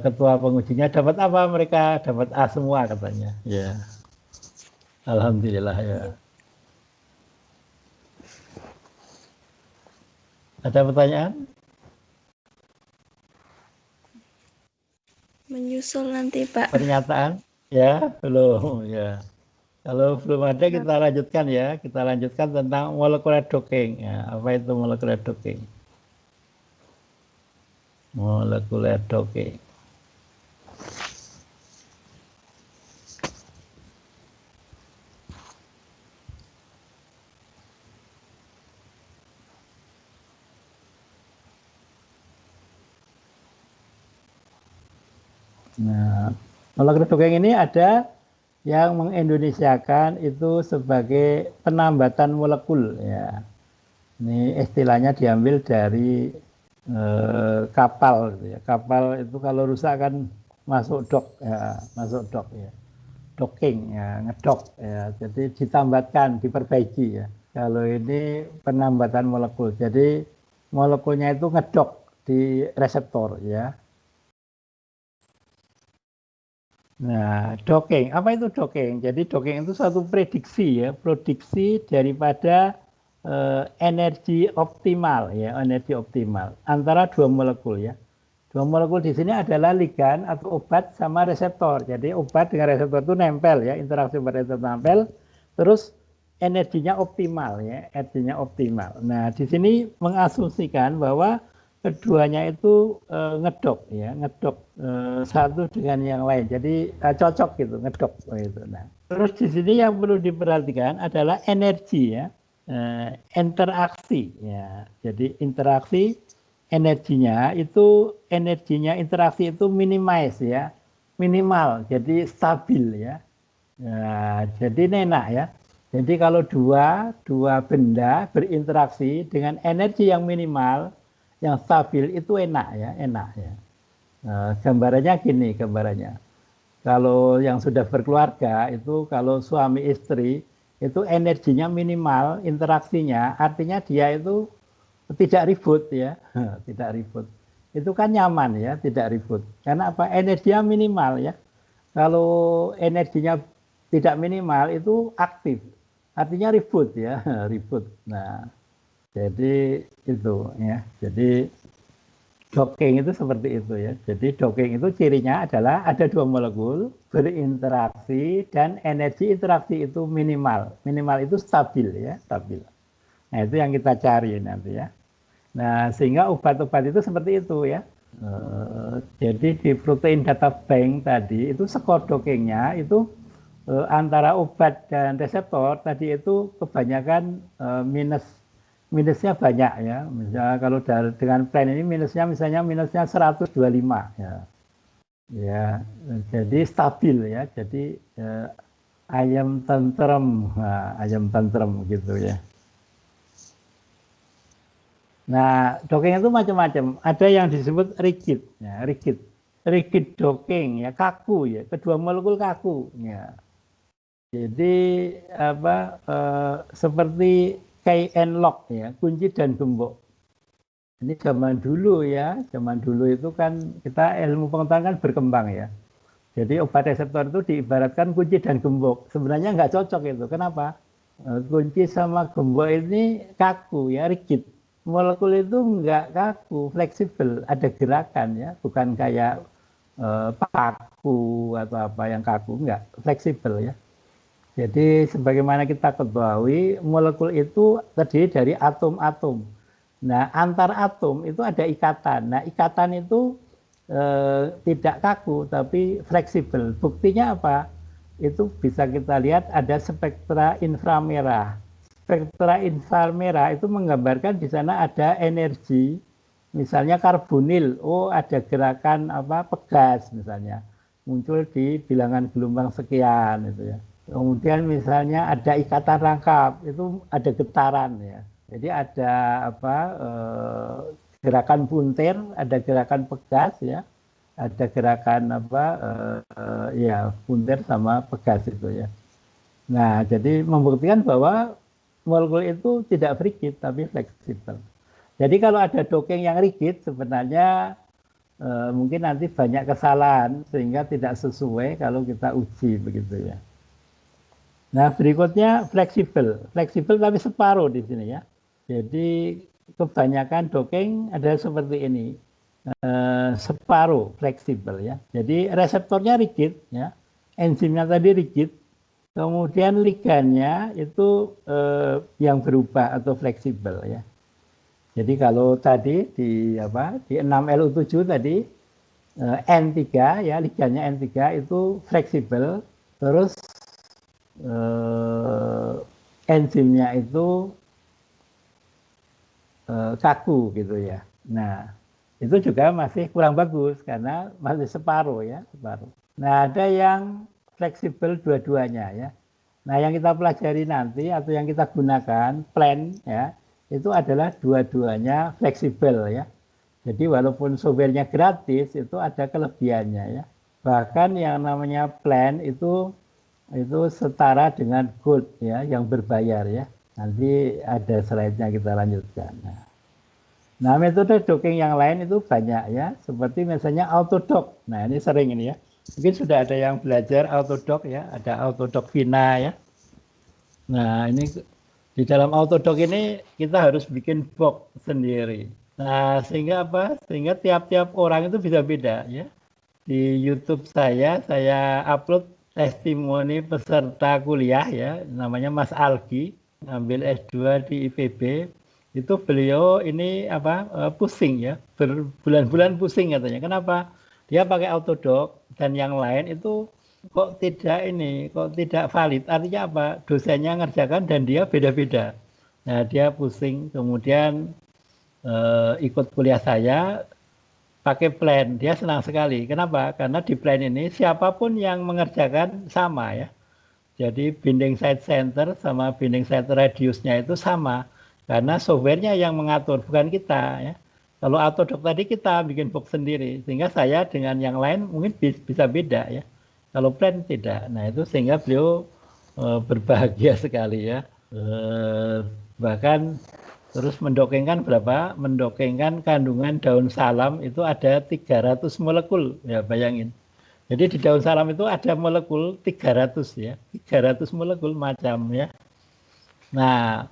[SPEAKER 1] ketua pengujinya dapat apa, mereka dapat A semua katanya. Ya, alhamdulillah ya. Ada pertanyaan?
[SPEAKER 2] Menyusul nanti Pak.
[SPEAKER 1] Pernyataan? Ya, belum ya. Kalau belum ada kita lanjutkan ya. Kita lanjutkan tentang molekuler docking. Ya, apa itu molekuler docking? Molekuler docking. Nah, molekuler docking ini ada yang mengindonesiakan itu sebagai penambatan molekul ya. Ini istilahnya diambil dari kapal gitu ya. Kapal itu kalau rusak kan masuk dok ya, masuk dok ya. Docking ya, ngedok ya. Jadi ditambatkan, diperbaiki ya. Kalau ini penambatan molekul. Jadi molekulnya itu ngedok di reseptor ya. Nah, docking, apa itu docking? Jadi docking itu satu prediksi ya, prediksi daripada energi optimal ya, energi optimal antara dua molekul ya. Dua molekul di sini adalah ligan atau obat sama reseptor. Jadi obat dengan reseptor itu nempel ya, interaksi obat reseptor nempel, terus energinya optimal ya, energinya optimal. Nah, di sini mengasumsikan bahwa keduanya itu ngedok ya, ngedok satu dengan yang lain. Jadi cocok gitu, ngedok gitu. Nah, terus di sini yang perlu diperhatikan adalah energi ya, interaksi ya. Jadi interaksi energinya interaksi itu minimize ya, minimal. Jadi stabil ya. Nah, jadi ini enak ya. Jadi kalau dua benda berinteraksi dengan energi yang minimal, yang stabil itu enak ya, enak ya. Gambarannya gini, gambarannya. Kalau yang sudah berkeluarga itu kalau suami istri itu energinya minimal, interaksinya artinya dia itu tidak ribut ya, tidak ribut. Itu kan nyaman ya, tidak ribut. Karena apa? Energinya minimal ya. Kalau energinya tidak minimal itu aktif, artinya ribut ya, ribut. Nah, jadi itu ya. Jadi docking itu seperti itu ya. Jadi docking itu cirinya adalah ada dua molekul berinteraksi dan energi interaksi itu minimal. Minimal itu stabil ya, stabil. Nah, itu yang kita cari nanti ya. Nah, sehingga obat-obat itu seperti itu ya. Jadi di protein data bank tadi itu skor dockingnya itu antara obat dan reseptor tadi itu kebanyakan minusnya banyak ya. Misalnya kalau dengan plan ini minusnya 125 ya. Ya, jadi stabil ya. Jadi ayam tentrem, ayam tentrem gitu ya. Nah, docking itu macam-macam. Ada yang disebut rigid, ya, rigid docking ya, kaku ya. Kedua molekul kaku ya. Jadi apa seperti key and lock ya, kunci dan gembok. Ini zaman dulu ya, zaman dulu itu kan kita ilmu pengetahuan kan berkembang ya. Jadi obat reseptor itu diibaratkan kunci dan gembok. Sebenarnya nggak cocok itu. Kenapa? Kunci sama gembok ini kaku ya, rigid. Molekul itu nggak kaku, fleksibel, ada gerakan ya, bukan kayak paku atau apa yang kaku, nggak, fleksibel ya. Jadi sebagaimana kita ketahui, molekul itu terdiri dari atom-atom. Nah, antar atom itu ada ikatan. Nah, ikatan itu tidak kaku, tapi fleksibel. Buktinya apa? Itu bisa kita lihat ada spektra inframerah. Spektra inframerah itu menggambarkan di sana ada energi, misalnya karbonil. Oh, ada gerakan apa pegas misalnya, muncul di bilangan gelombang sekian itu ya. Kemudian misalnya ada ikatan rangkap, itu ada getaran ya. Jadi ada apa gerakan puntir, ada gerakan pegas ya, ada gerakan apa ya puntir sama pegas itu ya. Nah, jadi membuktikan bahwa molekul itu tidak rigid tapi fleksibel. Jadi kalau ada docking yang rigid sebenarnya mungkin nanti banyak kesalahan sehingga tidak sesuai kalau kita uji begitu ya. Nah, berikutnya fleksibel. Fleksibel tapi separuh di sini ya. Jadi kebanyakan docking adalah seperti ini. Separuh fleksibel ya. Jadi reseptornya rigid ya. Enzimnya tadi rigid. Kemudian ligannya itu yang berubah atau fleksibel ya. Jadi kalau tadi di 6LU7 tadi N3 ya, ligannya N3 itu fleksibel, terus enzimnya itu kaku gitu ya. Nah, itu juga masih kurang bagus karena masih separuh ya, separuh. Nah, ada yang fleksibel dua-duanya ya. Nah, yang kita pelajari nanti atau yang kita gunakan plan ya, itu adalah dua-duanya fleksibel ya. Jadi walaupun softwarenya gratis itu ada kelebihannya ya. Bahkan yang namanya plan itu setara dengan gold ya, yang berbayar ya. Nanti ada slide-nya kita lanjutkan. Nah, metode docking yang lain itu banyak ya, seperti misalnya autodock. Nah, ini sering ini ya. Mungkin sudah ada yang belajar autodock ya, ada autodock Vina ya. Nah, ini di dalam autodock ini kita harus bikin box sendiri. Nah, sehingga apa? Sehingga tiap-tiap orang itu bisa beda ya. Di YouTube saya upload testimoni peserta kuliah ya, namanya Mas Algi, ambil S2 di IPB. Itu beliau ini pusing ya, berbulan-bulan pusing katanya. Kenapa? Dia pakai autodock dan yang lain itu kok tidak valid. Artinya apa? Dosennya ngerjakan dan dia beda-beda. Nah, dia pusing, kemudian ikut kuliah saya pakai plan, dia senang sekali. Kenapa? Karena di plan ini siapapun yang mengerjakan sama ya. Jadi binding site center sama binding site radiusnya itu sama. Karena softwarenya yang mengatur, bukan kita ya. Kalau autodoc tadi kita bikin box sendiri, sehingga saya dengan yang lain mungkin bisa beda ya. Kalau plan tidak. Nah itu sehingga beliau berbahagia sekali ya. Bahkan terus mendokengkan berapa? Mendokengkan kandungan daun salam itu ada 300 molekul ya, bayangin. Jadi di daun salam itu ada molekul 300 ya, 300 molekul macam ya. Nah,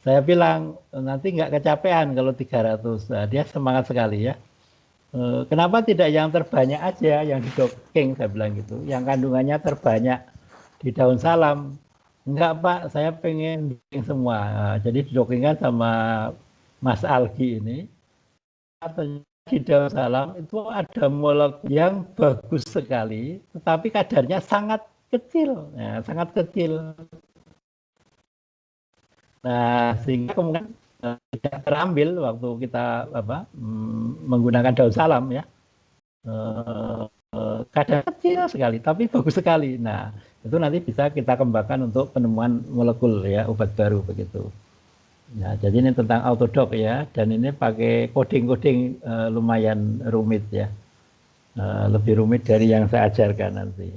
[SPEAKER 1] saya bilang nanti nggak kecapean kalau 300. Nah, dia semangat sekali ya. Kenapa tidak yang terbanyak aja yang didokeng, saya bilang gitu. Yang kandungannya terbanyak di daun salam. Enggak Pak, saya pengen dodging semua. Nah, jadi didokengkan sama Mas Algi ini. Di daun salam itu ada molekul yang bagus sekali, tetapi kadarnya sangat kecil, ya, sangat kecil. Nah, sehingga kemudian tidak terambil waktu kita menggunakan daun salam ya. Kadar kecil sekali, tapi bagus sekali. Nah, itu nanti bisa kita kembangkan untuk penemuan molekul ya, obat baru begitu. Nah, jadi ini tentang autodoc ya, dan ini pakai coding-coding lumayan rumit ya, lebih rumit dari yang saya ajarkan nanti.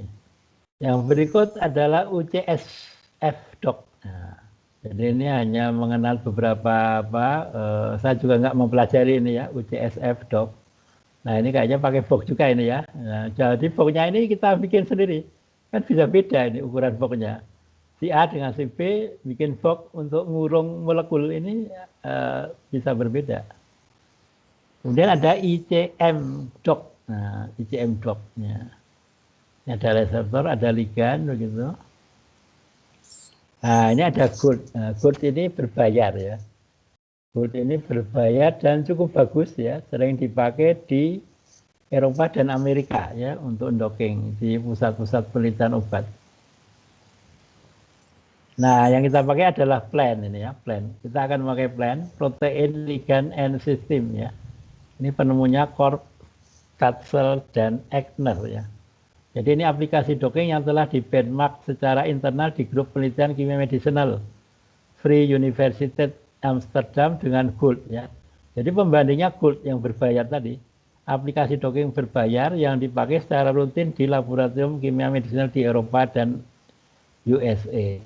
[SPEAKER 1] Yang berikut adalah UCSF doc. Nah, jadi ini hanya mengenal beberapa saya juga nggak mempelajari ini ya, UCSF doc. Nah ini kayaknya pakai box juga ini ya. Nah, jadi boxnya ini kita bikin sendiri, kan bisa beda ini ukuran boxnya. Si A dengan si B bikin box untuk ngurung molekul ini bisa berbeda. Kemudian ada ICM doc. Nah, ICM doc-nya. Ini ada reseptor, ada ligan begitu. Nah, ini ada GORD. Nah, GORD ini berbayar ya. GORD ini berbayar dan cukup bagus ya, sering dipakai di Eropa dan Amerika ya untuk docking di pusat-pusat penelitian obat. Nah, yang kita pakai adalah PLAN ini ya, PLAN. Kita akan memakai PLAN, Protein Ligand and System ya. Ini penemunya Korb, Katzel, dan Eckner ya. Jadi ini aplikasi docking yang telah di-benchmark secara internal di grup penelitian kimia medicinal Free University Amsterdam dengan GOLD ya. Jadi pembandingnya GOLD yang berbayar tadi. Aplikasi docking berbayar yang dipakai secara rutin di laboratorium kimia medicinal di Eropa dan USA.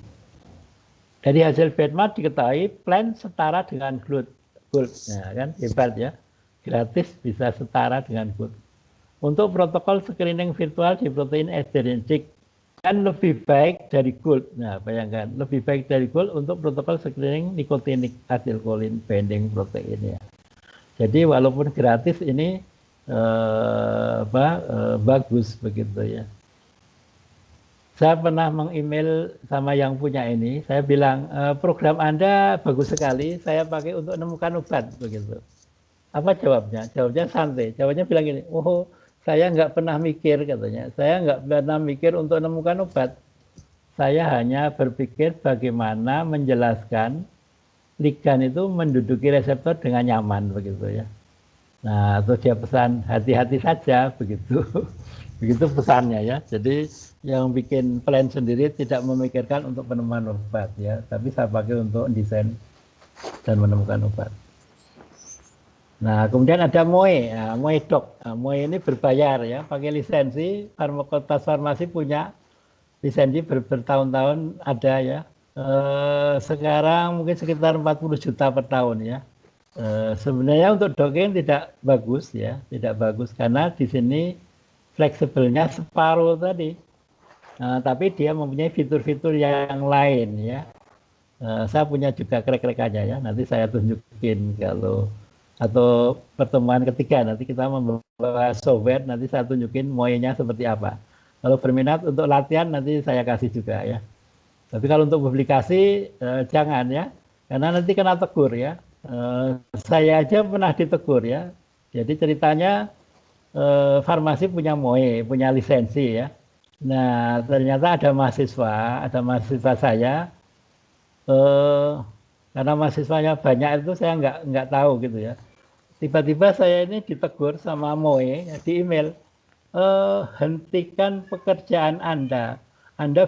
[SPEAKER 1] Dari hasil benchmark diketahui PLAN setara dengan GOLD. Nah, kan hebat ya. Gratis bisa setara dengan GOLD. Untuk protokol screening virtual di protein estereogenik kan lebih baik dari GOLD. Nah, bayangkan, lebih baik dari GOLD untuk protokol screening nikotinik asilkolin binding protein ya. Jadi walaupun gratis ini bagus begitu ya. Saya pernah meng-email sama yang punya ini, saya bilang program Anda bagus sekali, saya pakai untuk menemukan obat begitu. Apa jawabnya? Jawabnya santai. Jawabnya bilang gini, oh saya nggak pernah mikir katanya. Saya nggak pernah mikir untuk menemukan obat. Saya hanya berpikir bagaimana menjelaskan ligan itu menduduki reseptor dengan nyaman begitu ya. Nah, terus dia pesan hati-hati saja begitu. Begitu pesannya ya. Jadi yang bikin plan sendiri tidak memikirkan untuk penemuan obat ya, tapi saya pakai untuk desain dan menemukan obat. Nah, kemudian ada MOE, nah, MOE Doc. Nah, MOE ini berbayar ya, pakai lisensi. Fakultas Farmasi punya lisensi bertahun-tahun ada ya. Sekarang mungkin sekitar 40 juta per tahun ya. Sebenarnya untuk docking tidak bagus ya, tidak bagus karena di sini fleksibelnya separuh tadi. Tapi dia mempunyai fitur-fitur yang lain ya. Saya punya juga krek-krekannya ya, nanti saya tunjukin kalau atau pertemuan ketiga nanti kita membawa software, nanti saya tunjukin MOE-nya seperti apa. Kalau berminat untuk latihan nanti saya kasih juga ya. Tapi kalau untuk publikasi jangan ya, karena nanti kena tegur ya. Saya aja pernah ditegur ya. Jadi ceritanya farmasi punya MOE, punya lisensi ya. Nah ternyata ada mahasiswa saya. Karena mahasiswanya banyak itu saya nggak tahu gitu ya. Tiba-tiba saya ini ditegur sama MOE di email, hentikan pekerjaan Anda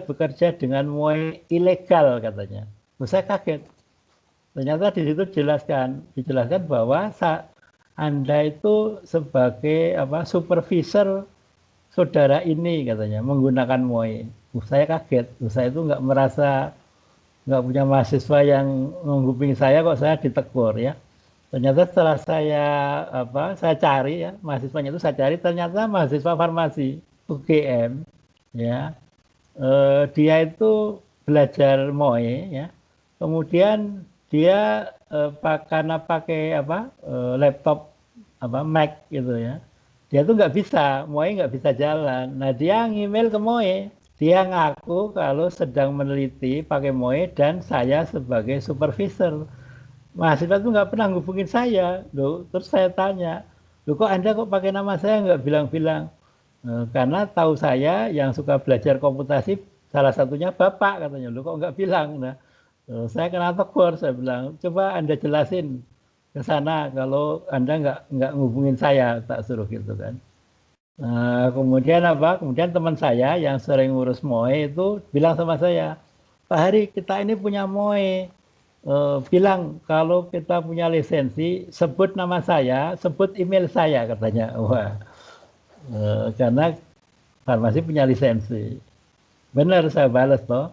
[SPEAKER 1] bekerja dengan MOE ilegal katanya. Saya kaget. Ternyata di situ dijelaskan bahwa Anda itu sebagai supervisor saudara ini katanya menggunakan MOE. Saya kaget, saya itu nggak punya mahasiswa yang menghubungi saya kok saya ditegur ya. Ternyata setelah saya cari ya mahasiswanya itu saya cari ternyata mahasiswa farmasi UGM ya. Dia itu belajar MOE ya. Kemudian dia karena pakai laptop Mac gitu ya. Dia tuh nggak bisa, MOE nggak bisa jalan. Nah dia ngemail ke MOE. Dia ngaku kalau sedang meneliti pakai MOE dan saya sebagai supervisor. Mahasiswa itu nggak pernah hubungin saya, loh. Terus saya tanya, loh kok Anda kok pakai nama saya nggak bilang-bilang? Karena tahu saya yang suka belajar komputasi salah satunya Bapak katanya, loh kok nggak bilang? Nah, saya kena tegur, saya bilang, coba Anda jelasin ke sana kalau Anda nggak ngubungin saya, tak suruh gitu kan. Nah, kemudian teman saya yang sering ngurus MOE itu bilang sama saya, Pak Hari, kita ini punya MOE. Bilang kalau kita punya lisensi, sebut nama saya, sebut email saya katanya. Wah, karena farmasi punya lisensi. Benar saya balas toh,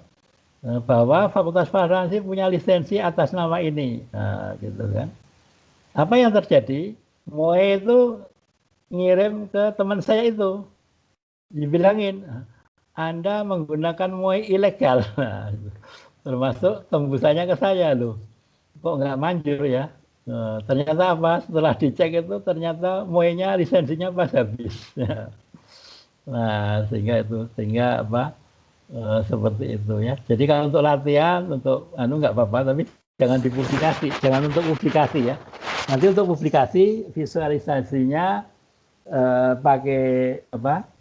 [SPEAKER 1] bahwa Fakultas Farmasi punya lisensi atas nama ini. Nah, gitu kan. Apa yang terjadi? MOE itu ngirim ke teman saya itu, dibilangin Anda menggunakan MOE ilegal. Nah, termasuk tembusannya ke saya loh, kok nggak manjur ya. Ternyata setelah dicek itu ternyata MOE-nya lisensinya pas habis. Nah sehingga seperti itu ya. Jadi kalau untuk latihan untuk nggak apa-apa, tapi jangan dipublikasi, jangan untuk publikasi ya. Nanti untuk publikasi visualisasinya pakai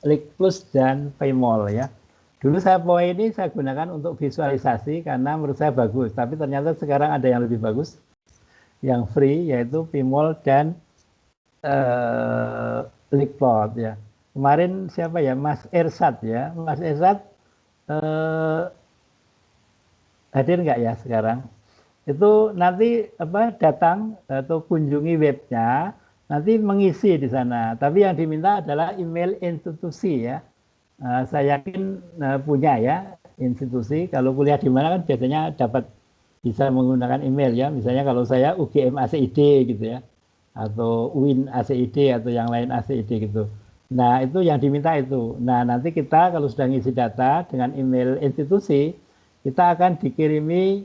[SPEAKER 1] Lick+ dan Pymol ya. Dulu saya MOE ini saya gunakan untuk visualisasi karena menurut saya bagus, tapi ternyata sekarang ada yang lebih bagus, yang free, yaitu Pymol dan Lick+ ya. Kemarin siapa ya, Mas Ersat ya, Mas Ersat hadir nggak ya sekarang? Itu nanti datang atau kunjungi webnya, nanti mengisi di sana. Tapi yang diminta adalah email institusi ya. Saya yakin punya ya institusi. Kalau kuliah di mana kan biasanya bisa menggunakan email ya. Misalnya kalau saya UGM ACID gitu ya, atau UIN ACID atau yang lain ACID gitu. Nah itu yang diminta itu. Nah nanti kita kalau sudah ngisi data dengan email institusi, kita akan dikirimi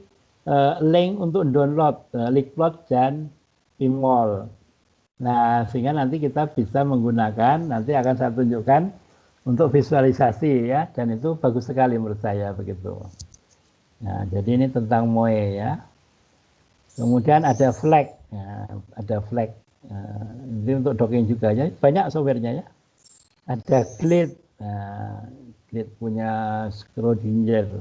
[SPEAKER 1] link untuk download Lick+ dan Pymol. Nah sehingga nanti kita bisa menggunakan, nanti akan saya tunjukkan untuk visualisasi ya, dan itu bagus sekali menurut saya begitu. Nah, jadi ini tentang MOE ya. Kemudian ada flag, ya, ada flag. Ini untuk docking juga ya, banyak softwarenya ya. Ada Glide, Glide punya Schrodinger.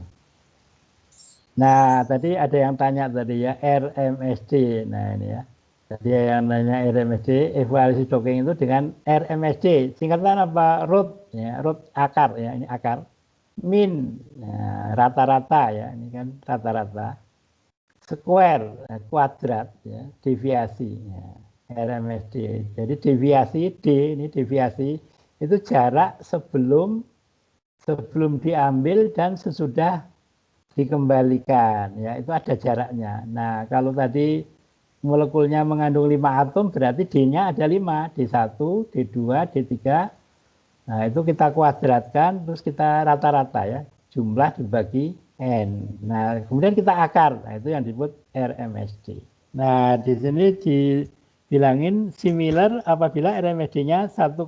[SPEAKER 1] Nah, tadi ada yang tanya tadi ya RMSD. Nah ini ya. Jadi yang nanya RMSD, evaluasi docking itu dengan RMSD. Singkatan apa? Root, ya, root akar ya, ini akar. Min, rata-rata ya, ini kan rata-rata. Square, kuadrat, ya, deviasi, ya, RMSD. Jadi deviasi D, ini deviasi itu jarak sebelum diambil dan sesudah dikembalikan, ya itu ada jaraknya. Nah kalau tadi molekulnya mengandung 5 atom, berarti D-nya ada 5, D1, D2, D3. Nah, itu kita kuadratkan, terus kita rata-rata ya, jumlah dibagi N. Nah, kemudian kita akar, nah itu yang disebut RMSD. Nah, di sini dibilangin similar apabila RMSD-nya 1,2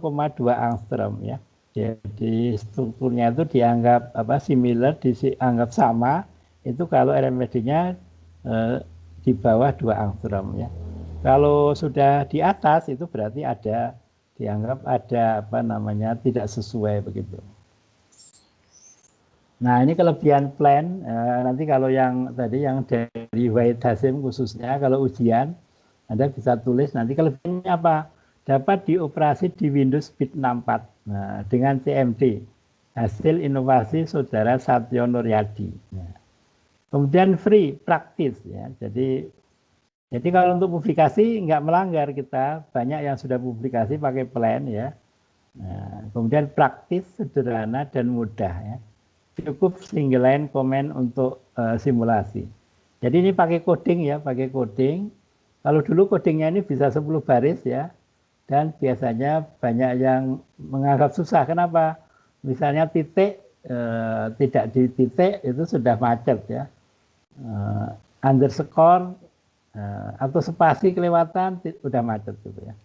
[SPEAKER 1] angstrom ya. Jadi strukturnya itu dianggap similar, dianggap sama, itu kalau RMSD-nya di bawah 2 angstrom ya. Kalau sudah di atas itu berarti dianggap ada tidak sesuai begitu. Nah ini kelebihan plan, nanti kalau yang tadi yang dari Wahid Hasim khususnya kalau ujian Anda bisa tulis nanti kelebihannya apa? Dapat dioperasi di Windows Bit 64 dengan CMD, hasil inovasi saudara Satyo Nuryadi. Kemudian free, praktis ya. Jadi Jadi kalau untuk publikasi nggak melanggar, kita banyak yang sudah publikasi pakai plan ya. Nah, kemudian praktis, sederhana dan mudah ya. Cukup single line comment untuk simulasi. Jadi ini pakai coding ya, pakai coding. Kalau dulu codingnya ini bisa 10 baris ya. Dan biasanya banyak yang menganggap susah. Kenapa? Misalnya titik tidak di titik itu sudah macet ya. Underscore atau spasi kelewatan udah macet gitu ya.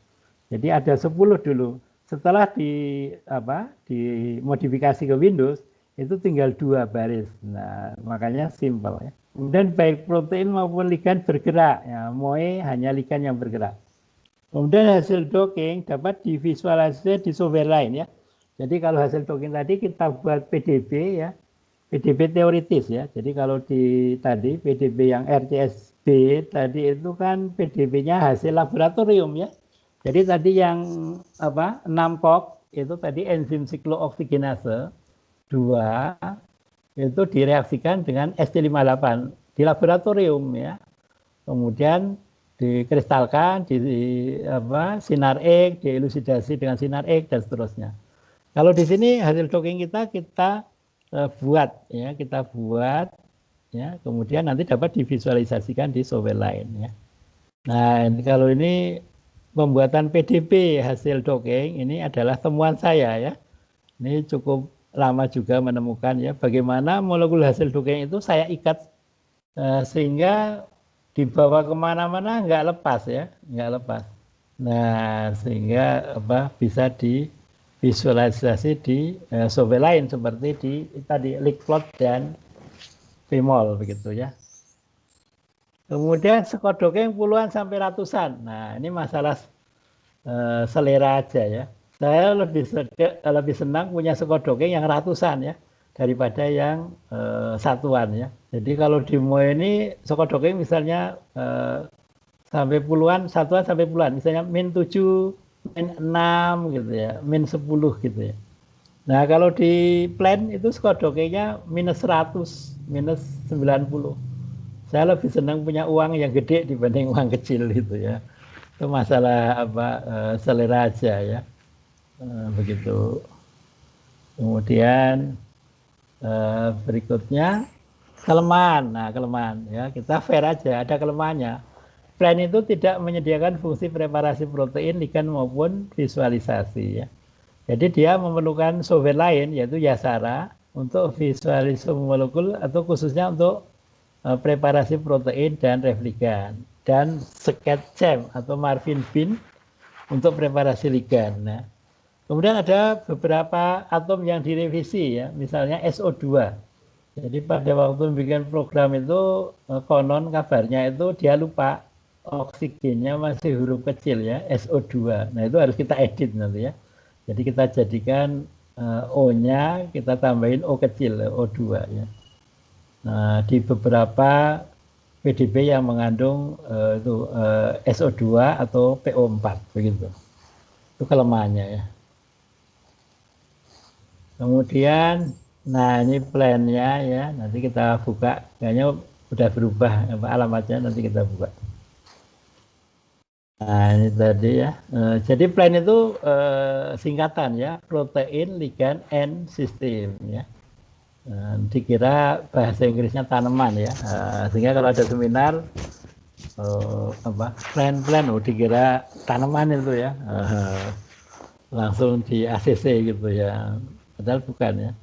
[SPEAKER 1] Jadi ada 10 dulu. Setelah dimodifikasi ke Windows itu tinggal 2 baris. Nah, makanya simple ya. Kemudian baik protein maupun ligan bergerak ya. MOE hanya ligan yang bergerak. Kemudian hasil docking dapat divisualisasi di software lain ya. Jadi kalau hasil docking tadi kita buat PDB ya. PDB teoritis ya. Jadi kalau tadi PDB yang RCSB tadi itu kan PDB-nya hasil laboratorium ya. Jadi tadi yang 6 COG itu tadi enzim siklooksigenase 2 itu direaksikan dengan ST58 di laboratorium ya. Kemudian dikristalkan di sinar X, dielusidasi dengan sinar X dan seterusnya. Kalau di sini hasil docking kita buat ya, kemudian nanti dapat divisualisasikan di software lain ya. Nah, kalau ini pembuatan PDB hasil docking ini adalah temuan saya ya. Ini cukup lama juga menemukan ya bagaimana molekul hasil docking itu saya ikat sehingga dibawa kemana-mana nggak lepas ya, nggak lepas. Nah, sehingga bisa divisualisasi di software lain seperti di tadi Lickplot dan Vmol begitu ya. Kemudian skor docking puluhan sampai ratusan. Nah, ini masalah selera aja ya. Saya lebih senang punya skor docking yang ratusan ya daripada yang satuan ya. Jadi kalau di MOE ini skor docking misalnya sampai puluhan, satuan sampai puluhan. Misalnya -7, -6 gitu ya, -10 gitu ya. Nah, kalau di plan itu skor dockingnya -100, -90. Saya lebih senang punya uang yang gede dibanding uang kecil gitu ya. Itu masalah selera aja ya. Begitu. Kemudian berikutnya kelemahan. Nah, kelemahan ya, kita fair aja, ada kelemahannya. Plan itu tidak menyediakan fungsi preparasi protein, ligan maupun visualisasi ya. Jadi dia memerlukan software lain yaitu Yasara untuk visualisasi molekul atau khususnya untuk preparasi protein dan replikan, dan SketchChamp atau Marvin Bin untuk preparasi ligan. Nah, kemudian ada beberapa atom yang direvisi ya, misalnya SO2. Jadi pada waktu bikin program itu konon kabarnya itu dia lupa oksigennya masih huruf kecil ya, SO2. Nah, itu harus kita edit nanti ya. Jadi kita jadikan O-nya kita tambahin O kecil, O2 ya. Nah, di beberapa PDB yang mengandung SO2 atau PO4 begitu. Itu kelemahannya ya. Kemudian, nah ini plannya ya. Nanti kita buka. Kayaknya udah berubah alamatnya. Nanti kita buka. Nah ini tadi ya. Jadi plan itu singkatan ya. Protein, ligan, and system ya. Dikira bahasa Inggrisnya tanaman ya, sehingga kalau ada seminar plan dikira tanaman itu ya, langsung di ACC gitu ya, padahal bukan ya.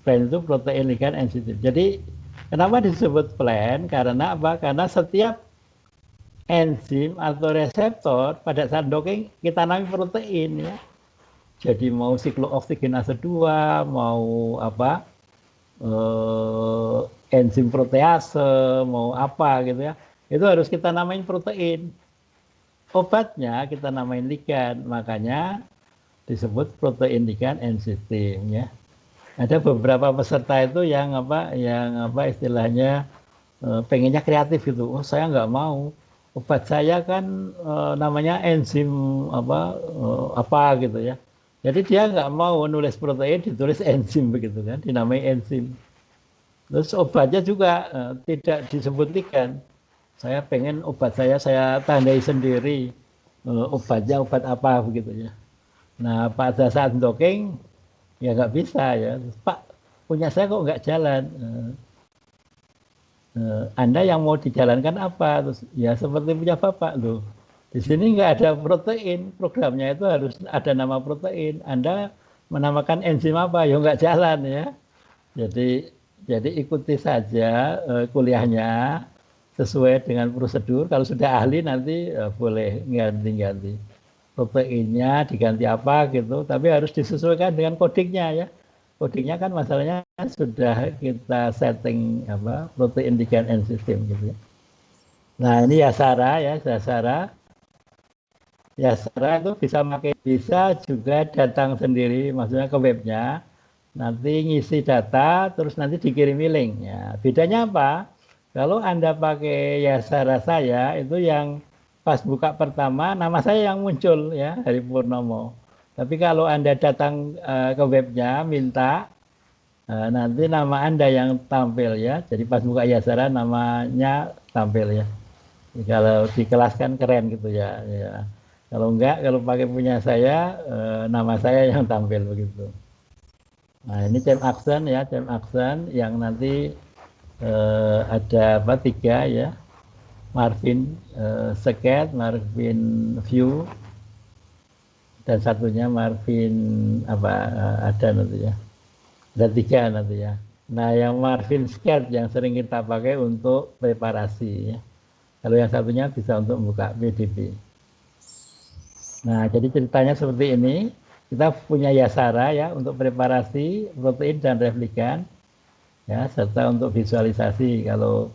[SPEAKER 1] Plan itu protein, ligan, enzim. Jadi kenapa disebut plan? Karena apa? Karena setiap enzim atau reseptor pada saat docking kita namai protein ya. Jadi mau siklooksigenase 2, mau enzim protease, mau apa gitu ya, itu harus kita namain protein. Obatnya kita namain ligan, makanya disebut protein, ligan, and system ya. Ada beberapa peserta itu yang istilahnya pengennya kreatif gitu. Oh, saya nggak mau, obat saya kan namanya enzim apa gitu ya. Jadi dia nggak mau nulis protein, ditulis enzim begitu kan, dinamai enzim. Terus obatnya juga tidak disebut ligan. Saya pengen obat saya tandai sendiri, obatnya obat apa begitu ya. Nah pada saat docking ya nggak bisa ya, Pak punya saya kok nggak jalan. Anda yang mau dijalankan apa? Terus ya seperti punya Bapak loh. Di sini nggak ada protein, programnya itu harus ada nama protein. Anda menamakan enzim apa? Ya nggak jalan ya. Jadi ikuti saja kuliahnya sesuai dengan prosedur. Kalau sudah ahli nanti boleh ganti-ganti proteinnya diganti apa gitu. Tapi harus disesuaikan dengan kodingnya ya. Kodingnya kan masalahnya sudah kita setting apa protein ligand end system gitu ya. Nah ini Yasara ya, Yasara itu bisa juga datang sendiri, maksudnya ke webnya, nanti ngisi data, terus nanti dikirimi link. Ya, bedanya apa? Kalau Anda pakai Yasara saya itu yang pas buka pertama nama saya yang muncul ya Hari Purnomo. Tapi kalau Anda datang ke webnya minta nanti nama Anda yang tampil ya. Jadi pas buka Yasara namanya tampil ya. Jadi kalau di kelas kan keren gitu ya. Ya. Kalau enggak, kalau pakai punya saya, nama saya yang tampil begitu. Nah ini Cem Aksen ya, Cem Aksen yang nanti ada apa tiga ya. Marvin Seket, Marvin View, dan satunya Marvin apa ada nanti ya. Ada tiga nanti ya. Nah yang Marvin Sket yang sering kita pakai untuk preparasi ya. Kalau yang satunya bisa untuk membuka PDB. Nah jadi ceritanya seperti ini. Kita punya Yasara ya untuk preparasi protein dan replikan ya serta untuk visualisasi kalau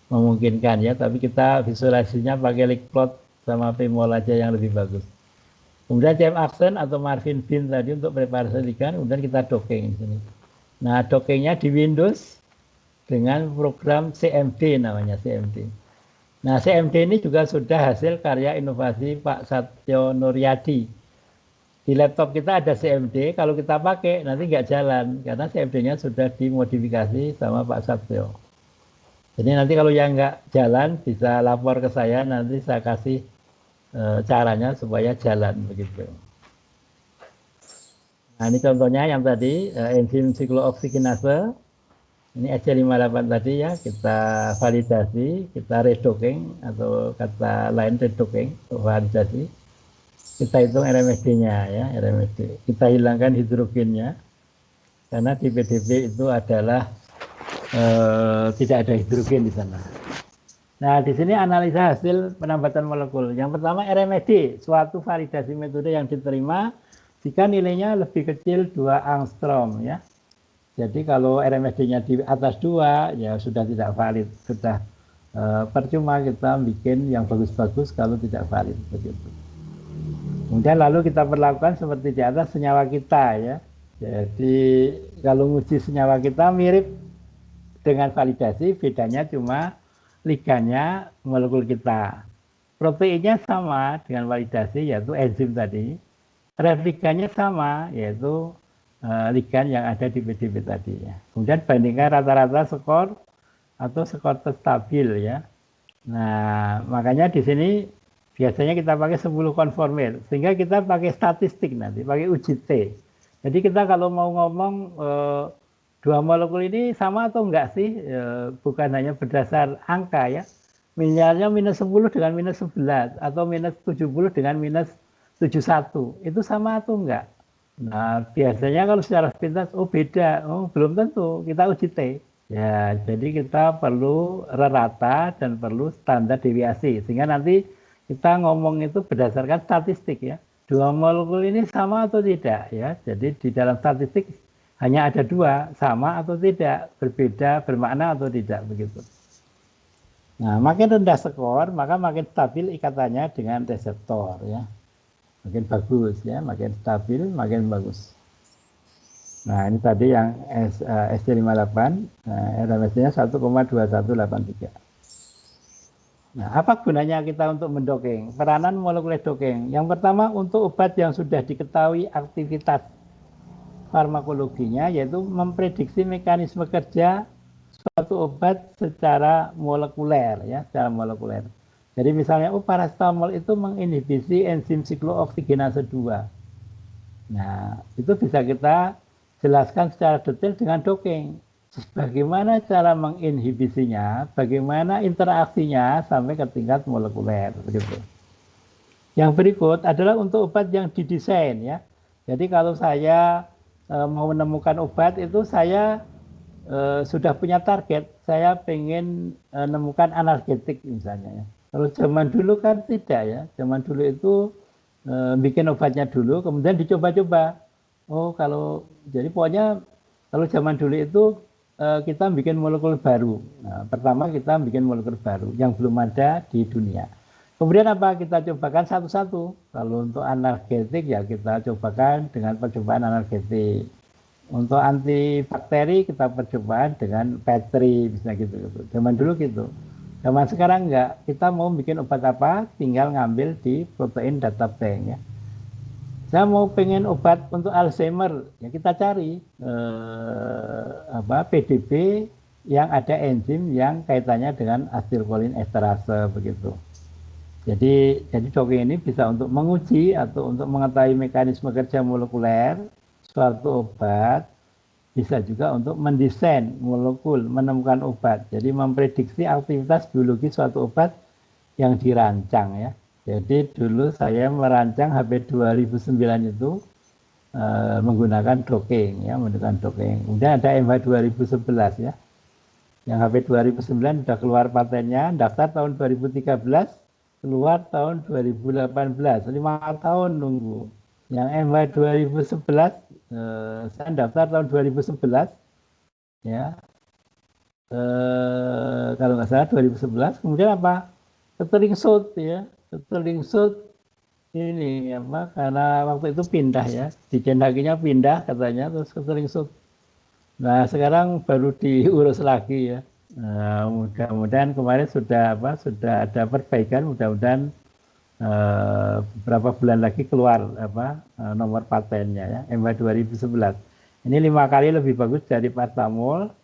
[SPEAKER 1] memungkinkan ya. Tapi kita visualisasinya pakai Lickplot sama Pmol aja yang lebih bagus. Kemudian CM Aksen atau Marvin Bin tadi untuk preparasi ligan, kemudian kita docking di sini. Nah, dockingnya di Windows dengan program CMD namanya CMD. Nah, CMD ini juga sudah hasil karya inovasi Pak Satyo Nuryadi. Di laptop kita ada CMD, kalau kita pakai nanti nggak jalan karena CMD-nya sudah dimodifikasi sama Pak Satyo. Jadi nanti kalau yang nggak jalan bisa lapor ke saya, nanti saya kasih caranya supaya jalan begitu. Nah ini contohnya yang tadi enzim siklooksigenase. Ini SC58 tadi ya kita validasi, kita redocking atau kata lain redocking untuk validasi. Kita hitung RMSD-nya ya, RMSD. Kita hilangkan hidrogennya karena di PDB itu adalah tidak ada hidrogen di sana. Nah, di sini analisa hasil penambatan molekul. Yang pertama RMSD, suatu validasi metode yang diterima jika nilainya lebih kecil 2 angstrom ya. Jadi kalau RMSD-nya di atas 2 ya sudah tidak valid, sudah percuma kita bikin yang bagus-bagus kalau tidak valid begitu. Kemudian lalu kita perlakukan seperti di atas senyawa kita ya. Jadi kalau nguji senyawa kita mirip dengan validasi, bedanya cuma ligannya molekul kita. Proteinnya sama dengan validasi yaitu enzim tadi. Replikannya sama yaitu ligan yang ada di PDB tadi ya. Kemudian bandingkan rata-rata skor atau skor stabil ya. Nah, makanya di sini biasanya kita pakai 10 konformir, sehingga kita pakai statistik nanti, pakai uji T. Jadi kita kalau mau ngomong dua molekul ini sama atau enggak sih, bukan hanya berdasar angka ya, misalnya minus 10 dengan minus 11, atau minus 70 dengan minus 71, itu sama atau enggak? Nah biasanya kalau secara sepintas, oh beda, oh belum tentu, kita uji T. Ya, jadi kita perlu rata dan perlu standar deviasi, sehingga nanti kita ngomong itu berdasarkan statistik ya. Dua molekul ini sama atau tidak ya. Jadi di dalam statistik hanya ada 2, sama atau tidak, berbeda, bermakna atau tidak begitu. Nah, makin rendah skor, maka makin stabil ikatannya dengan reseptor ya. Makin bagus ya, makin stabil, makin bagus. Nah, ini tadi yang SC58, RMSD-nya 1,2183. Nah, apa gunanya kita untuk mendocking? Peranan molekuler docking. Yang pertama untuk obat yang sudah diketahui aktivitas farmakologinya, yaitu memprediksi mekanisme kerja suatu obat secara molekuler ya, secara molekuler. Jadi misalnya paracetamol itu menginhibisi enzim siklooksigenase 2. Nah, itu bisa kita jelaskan secara detail dengan dongeng. Bagaimana cara menginhibisinya, bagaimana interaksinya sampai ke tingkat molekuler begitu. Yang berikut adalah untuk obat yang didesain ya. Jadi kalau saya mau menemukan obat itu saya sudah punya target, saya pengen menemukan analgetik misalnya ya. Kalau zaman dulu kan tidak ya, zaman dulu itu bikin obatnya dulu, kemudian dicoba-coba. Oh kalau jadi pokoknya kalau zaman dulu itu kita bikin molekul baru. Nah, pertama kita bikin molekul baru yang belum ada di dunia. Kemudian apa kita cobakan satu-satu. Kalau untuk analgetik ya kita cobakan dengan percobaan analgetik. Untuk antibakteri kita percobaan dengan petri bisa gitu. Zaman dulu gitu. Zaman sekarang enggak. Kita mau bikin obat apa, tinggal ngambil di protein data bank ya. Saya mau pengen obat untuk Alzheimer, ya kita cari PDB yang ada enzim yang kaitannya dengan asetilkolin esterase begitu. Jadi dongeng ini bisa untuk menguji atau untuk mengetahui mekanisme kerja molekuler suatu obat, bisa juga untuk mendesain molekul, menemukan obat. Jadi memprediksi aktivitas biologi suatu obat yang dirancang ya. Jadi dulu saya merancang HP 2009 itu menggunakan dongeng ya, menggunakan dongeng. Kemudian ada MH 2011 ya. Yang HP 2009 sudah keluar patennya, daftar tahun 2013, keluar tahun 2018, 5 tahun nunggu. Yang MH 2011 saya daftar tahun 2011 ya. Kalau nggak salah 2011, kemudian apa? Keteringsut ya. Keteringsut ini apa? Karena waktu itu pindah ya. Dijendakinya pindah katanya, terus keteringsut. Nah, sekarang baru diurus lagi ya. Nah, mudah-mudahan kemarin sudah ada perbaikan, mudah-mudahan beberapa bulan lagi keluar nomor patennya ya, MH 2011. Ini 5 kali lebih bagus dari paracetamol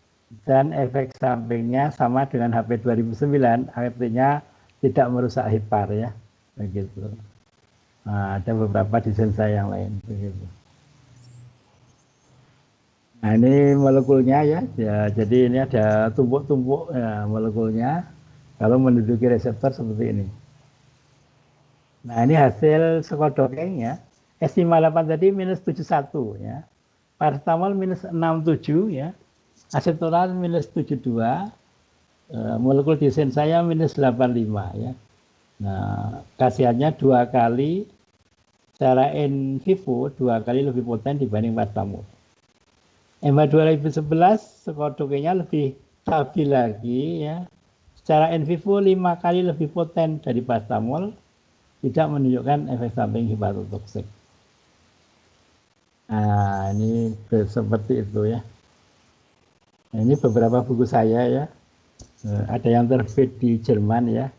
[SPEAKER 1] dan efek sampingnya sama dengan HP 2009, artinya tidak merusak hepar ya, begitu. Nah, ada beberapa desain saya yang lain begitu. Nah, ini molekulnya ya. Jadi ini ada tumpuk-tumpuk ya, molekulnya kalau menduduki reseptor seperti ini. Nah, ini hasil skor dongeng ya. S58 tadi minus 71 ya. Paracetamol minus 67 ya. Asetonal minus 72. Molekul desain saya minus 85 ya. Nah, khasiatnya 2 kali secara in vivo 2 kali lebih poten dibanding paracetamol. MH 2011 skor dongengnya lebih stabil lagi ya. Secara in vivo 5 kali lebih poten dari paracetamol, tidak menunjukkan efek samping hepatotoksik. Nah, ini seperti itu ya. Nah, ini beberapa buku saya ya. Ada yang terbit di Jerman ya.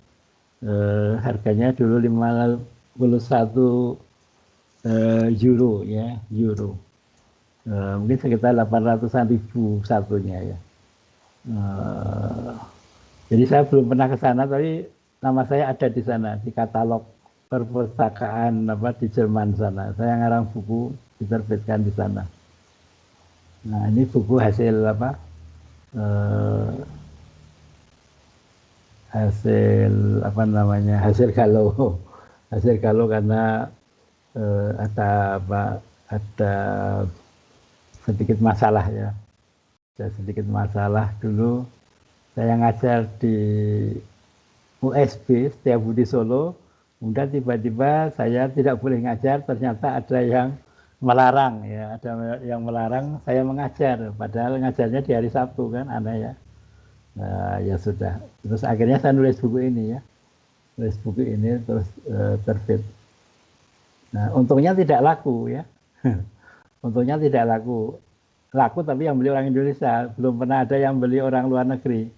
[SPEAKER 1] Harganya dulu 51 euro ya, euro. Mungkin sekitar 800-an ribu satunya ya. Jadi saya belum pernah ke sana, tapi nama saya ada di sana di katalog perpustakaan di Jerman sana. Saya ngarang buku diterbitkan di sana. Nah, ini buku hasil hasil galau karena ada sedikit masalah ya. Ada sedikit masalah dulu. Saya ngajar di USB Setiabudi Solo, kemudian tiba-tiba saya tidak boleh ngajar, ternyata ada yang melarang ya, ada yang melarang saya mengajar, padahal ngajarnya di hari Sabtu kan, aneh ya. Nah, ya sudah. Terus akhirnya saya nulis buku ini ya, nulis buku ini terus terbit. Nah, untungnya tidak laku ya. Untungnya tidak laku. Laku tapi yang beli orang Indonesia, belum pernah ada yang beli orang luar negeri.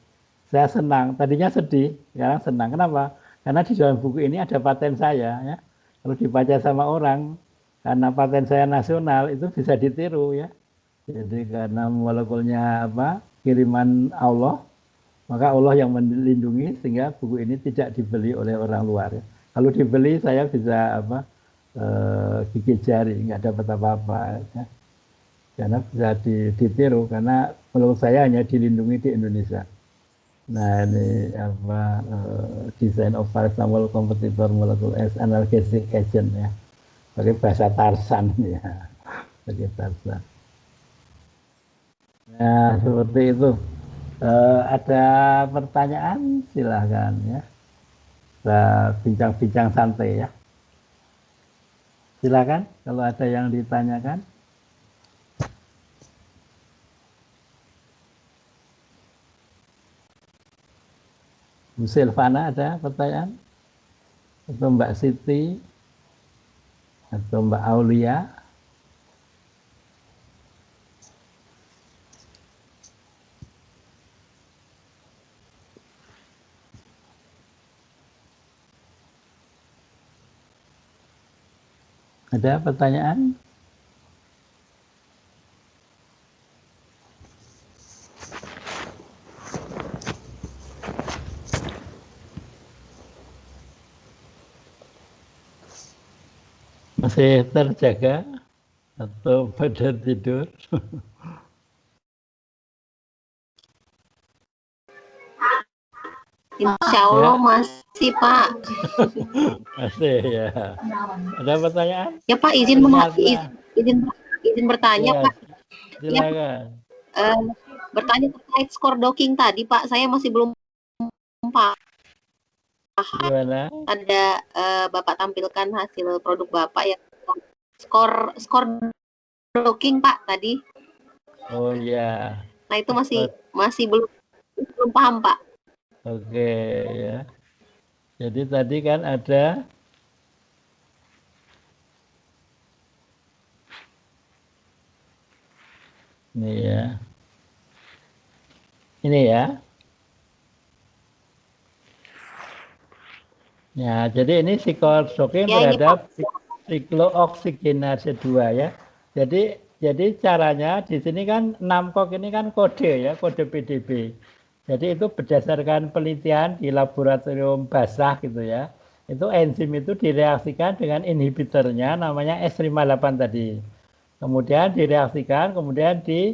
[SPEAKER 1] Saya senang, tadinya sedih, sekarang senang. Kenapa? Karena di dalam buku ini ada paten saya ya. Kalau dibaca sama orang, karena paten saya nasional itu bisa ditiru ya. Jadi karena molekulnya kiriman Allah, maka Allah yang melindungi sehingga buku ini tidak dibeli oleh orang luar. Kalau dibeli saya bisa gigit jari, nggak dapat apa-apa. Ya. Karena bisa ditiru, karena menurut saya hanya dilindungi di Indonesia. Nah ini design of paracetamol competitor molecule as analgesic agent ya, pakai bahasa Tarsan ya, pakai Tarsan. Nah seperti itu. Ada pertanyaan silahkan ya, kita bincang-bincang santai ya. Silakan kalau ada yang ditanyakan. Bu Silvana ada pertanyaan? Atau Mbak Siti? Atau Mbak Aulia? Ada pertanyaan? Masih terjaga atau pada tidur?
[SPEAKER 3] Insya Allah masih Pak.
[SPEAKER 1] Masih ya. Ada pertanyaan?
[SPEAKER 3] Ya Pak, izin bertanya
[SPEAKER 1] ya,
[SPEAKER 3] Pak.
[SPEAKER 1] Silakan.
[SPEAKER 3] Ya, bertanya terkait skor docking tadi Pak, saya masih belum paham.
[SPEAKER 1] Gimana?
[SPEAKER 3] Ada Bapak tampilkan hasil produk Bapak ya, skor docking Pak tadi.
[SPEAKER 1] Oh ya.
[SPEAKER 3] Nah itu masih belum paham Pak.
[SPEAKER 1] Oke ya. Jadi tadi kan ada ini ya. Ini ya. Ya, jadi ini psikodoking
[SPEAKER 3] Ya,
[SPEAKER 1] terhadap siklooksigenase 2 ya. Jadi caranya di sini kan 6 kok ini kan kode ya, kode PDB. Jadi itu berdasarkan penelitian di laboratorium basah gitu ya. Itu enzim itu direaksikan dengan inhibitornya namanya S58 tadi. Kemudian direaksikan, kemudian di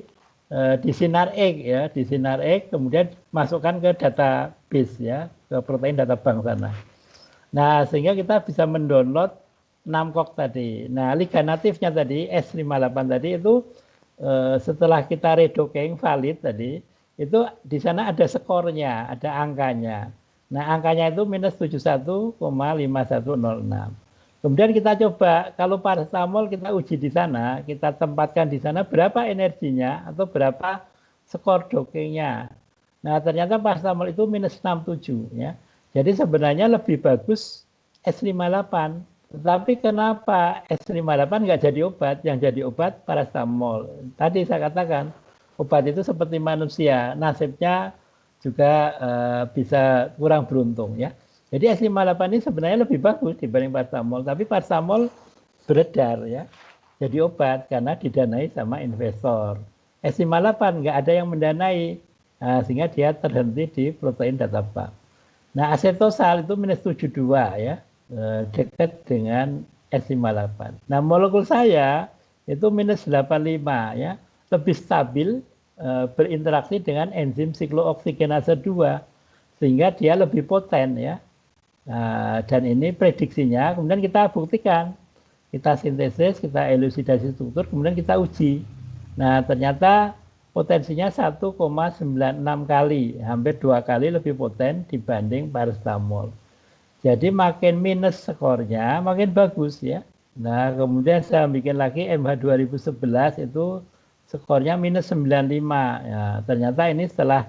[SPEAKER 1] sinar X ya, di sinar X kemudian masukkan ke database ya, ke protein data bank sana. Nah, sehingga kita bisa mendownload 6 kok tadi. Nah, liga natifnya tadi, S58 tadi itu setelah kita redocking valid tadi, itu di sana ada skornya, ada angkanya. Nah, angkanya itu minus 71,5106. Kemudian kita coba, kalau paracetamol kita uji di sana, kita tempatkan di sana berapa energinya atau berapa skor dockingnya. Nah, ternyata paracetamol itu minus 67 ya. Jadi sebenarnya lebih bagus S58. Tetapi kenapa S58 nggak jadi obat? Yang jadi obat paracetamol. Tadi saya katakan, obat itu seperti manusia. Nasibnya juga bisa kurang beruntung ya. Jadi S58 ini sebenarnya lebih bagus dibanding paracetamol. Tapi paracetamol beredar ya. Jadi obat karena didanai sama investor. S58 nggak ada yang mendanai. Nah, sehingga dia terhenti di protein data bank. Nah, asetosal itu minus 72 ya, dekat dengan S58. Nah, molekul saya itu minus 85 ya, lebih stabil berinteraksi dengan enzim siklooksigenase 2 sehingga dia lebih poten ya. Nah, dan ini prediksinya, kemudian kita buktikan, kita sintesis, kita elusidasi struktur, kemudian kita uji. Nah, ternyata potensinya 1,96 kali, hampir 2 kali lebih poten dibanding paracetamol. Jadi makin minus skornya, makin bagus ya. Nah, kemudian saya bikin lagi MH 2011 itu skornya minus 95. Ya, ternyata ini setelah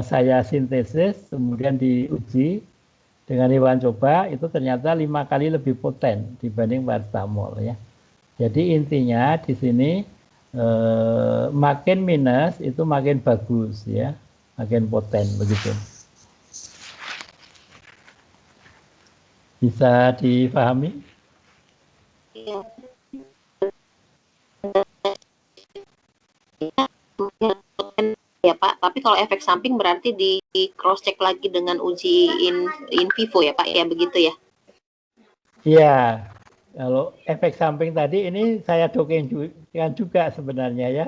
[SPEAKER 1] saya sintesis, kemudian diuji dengan hewan coba, itu ternyata 5 kali lebih poten dibanding paracetamol ya. Jadi intinya di sini makin minus itu makin bagus ya, makin poten begitu. Bisa dipahami?
[SPEAKER 3] Ya. ya Pak. Tapi kalau efek samping berarti di cross check lagi dengan uji in vivo ya Pak, ya begitu ya?
[SPEAKER 1] Iya, kalau efek samping tadi ini saya dongengkan juga sebenarnya ya.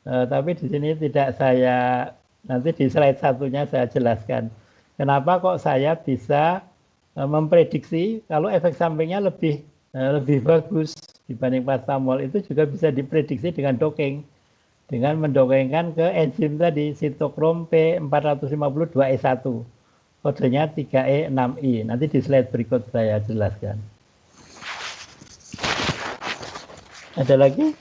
[SPEAKER 1] Tapi di sini tidak saya, nanti di slide satunya saya jelaskan. Kenapa kok saya bisa memprediksi kalau efek sampingnya lebih bagus dibanding paracetamol, itu juga bisa diprediksi dengan dongeng. Dengan mendongengkan ke enzim tadi, sitokrom P452E1. Kodenya 3E6I. Nanti di slide berikut saya jelaskan. Ada lagi?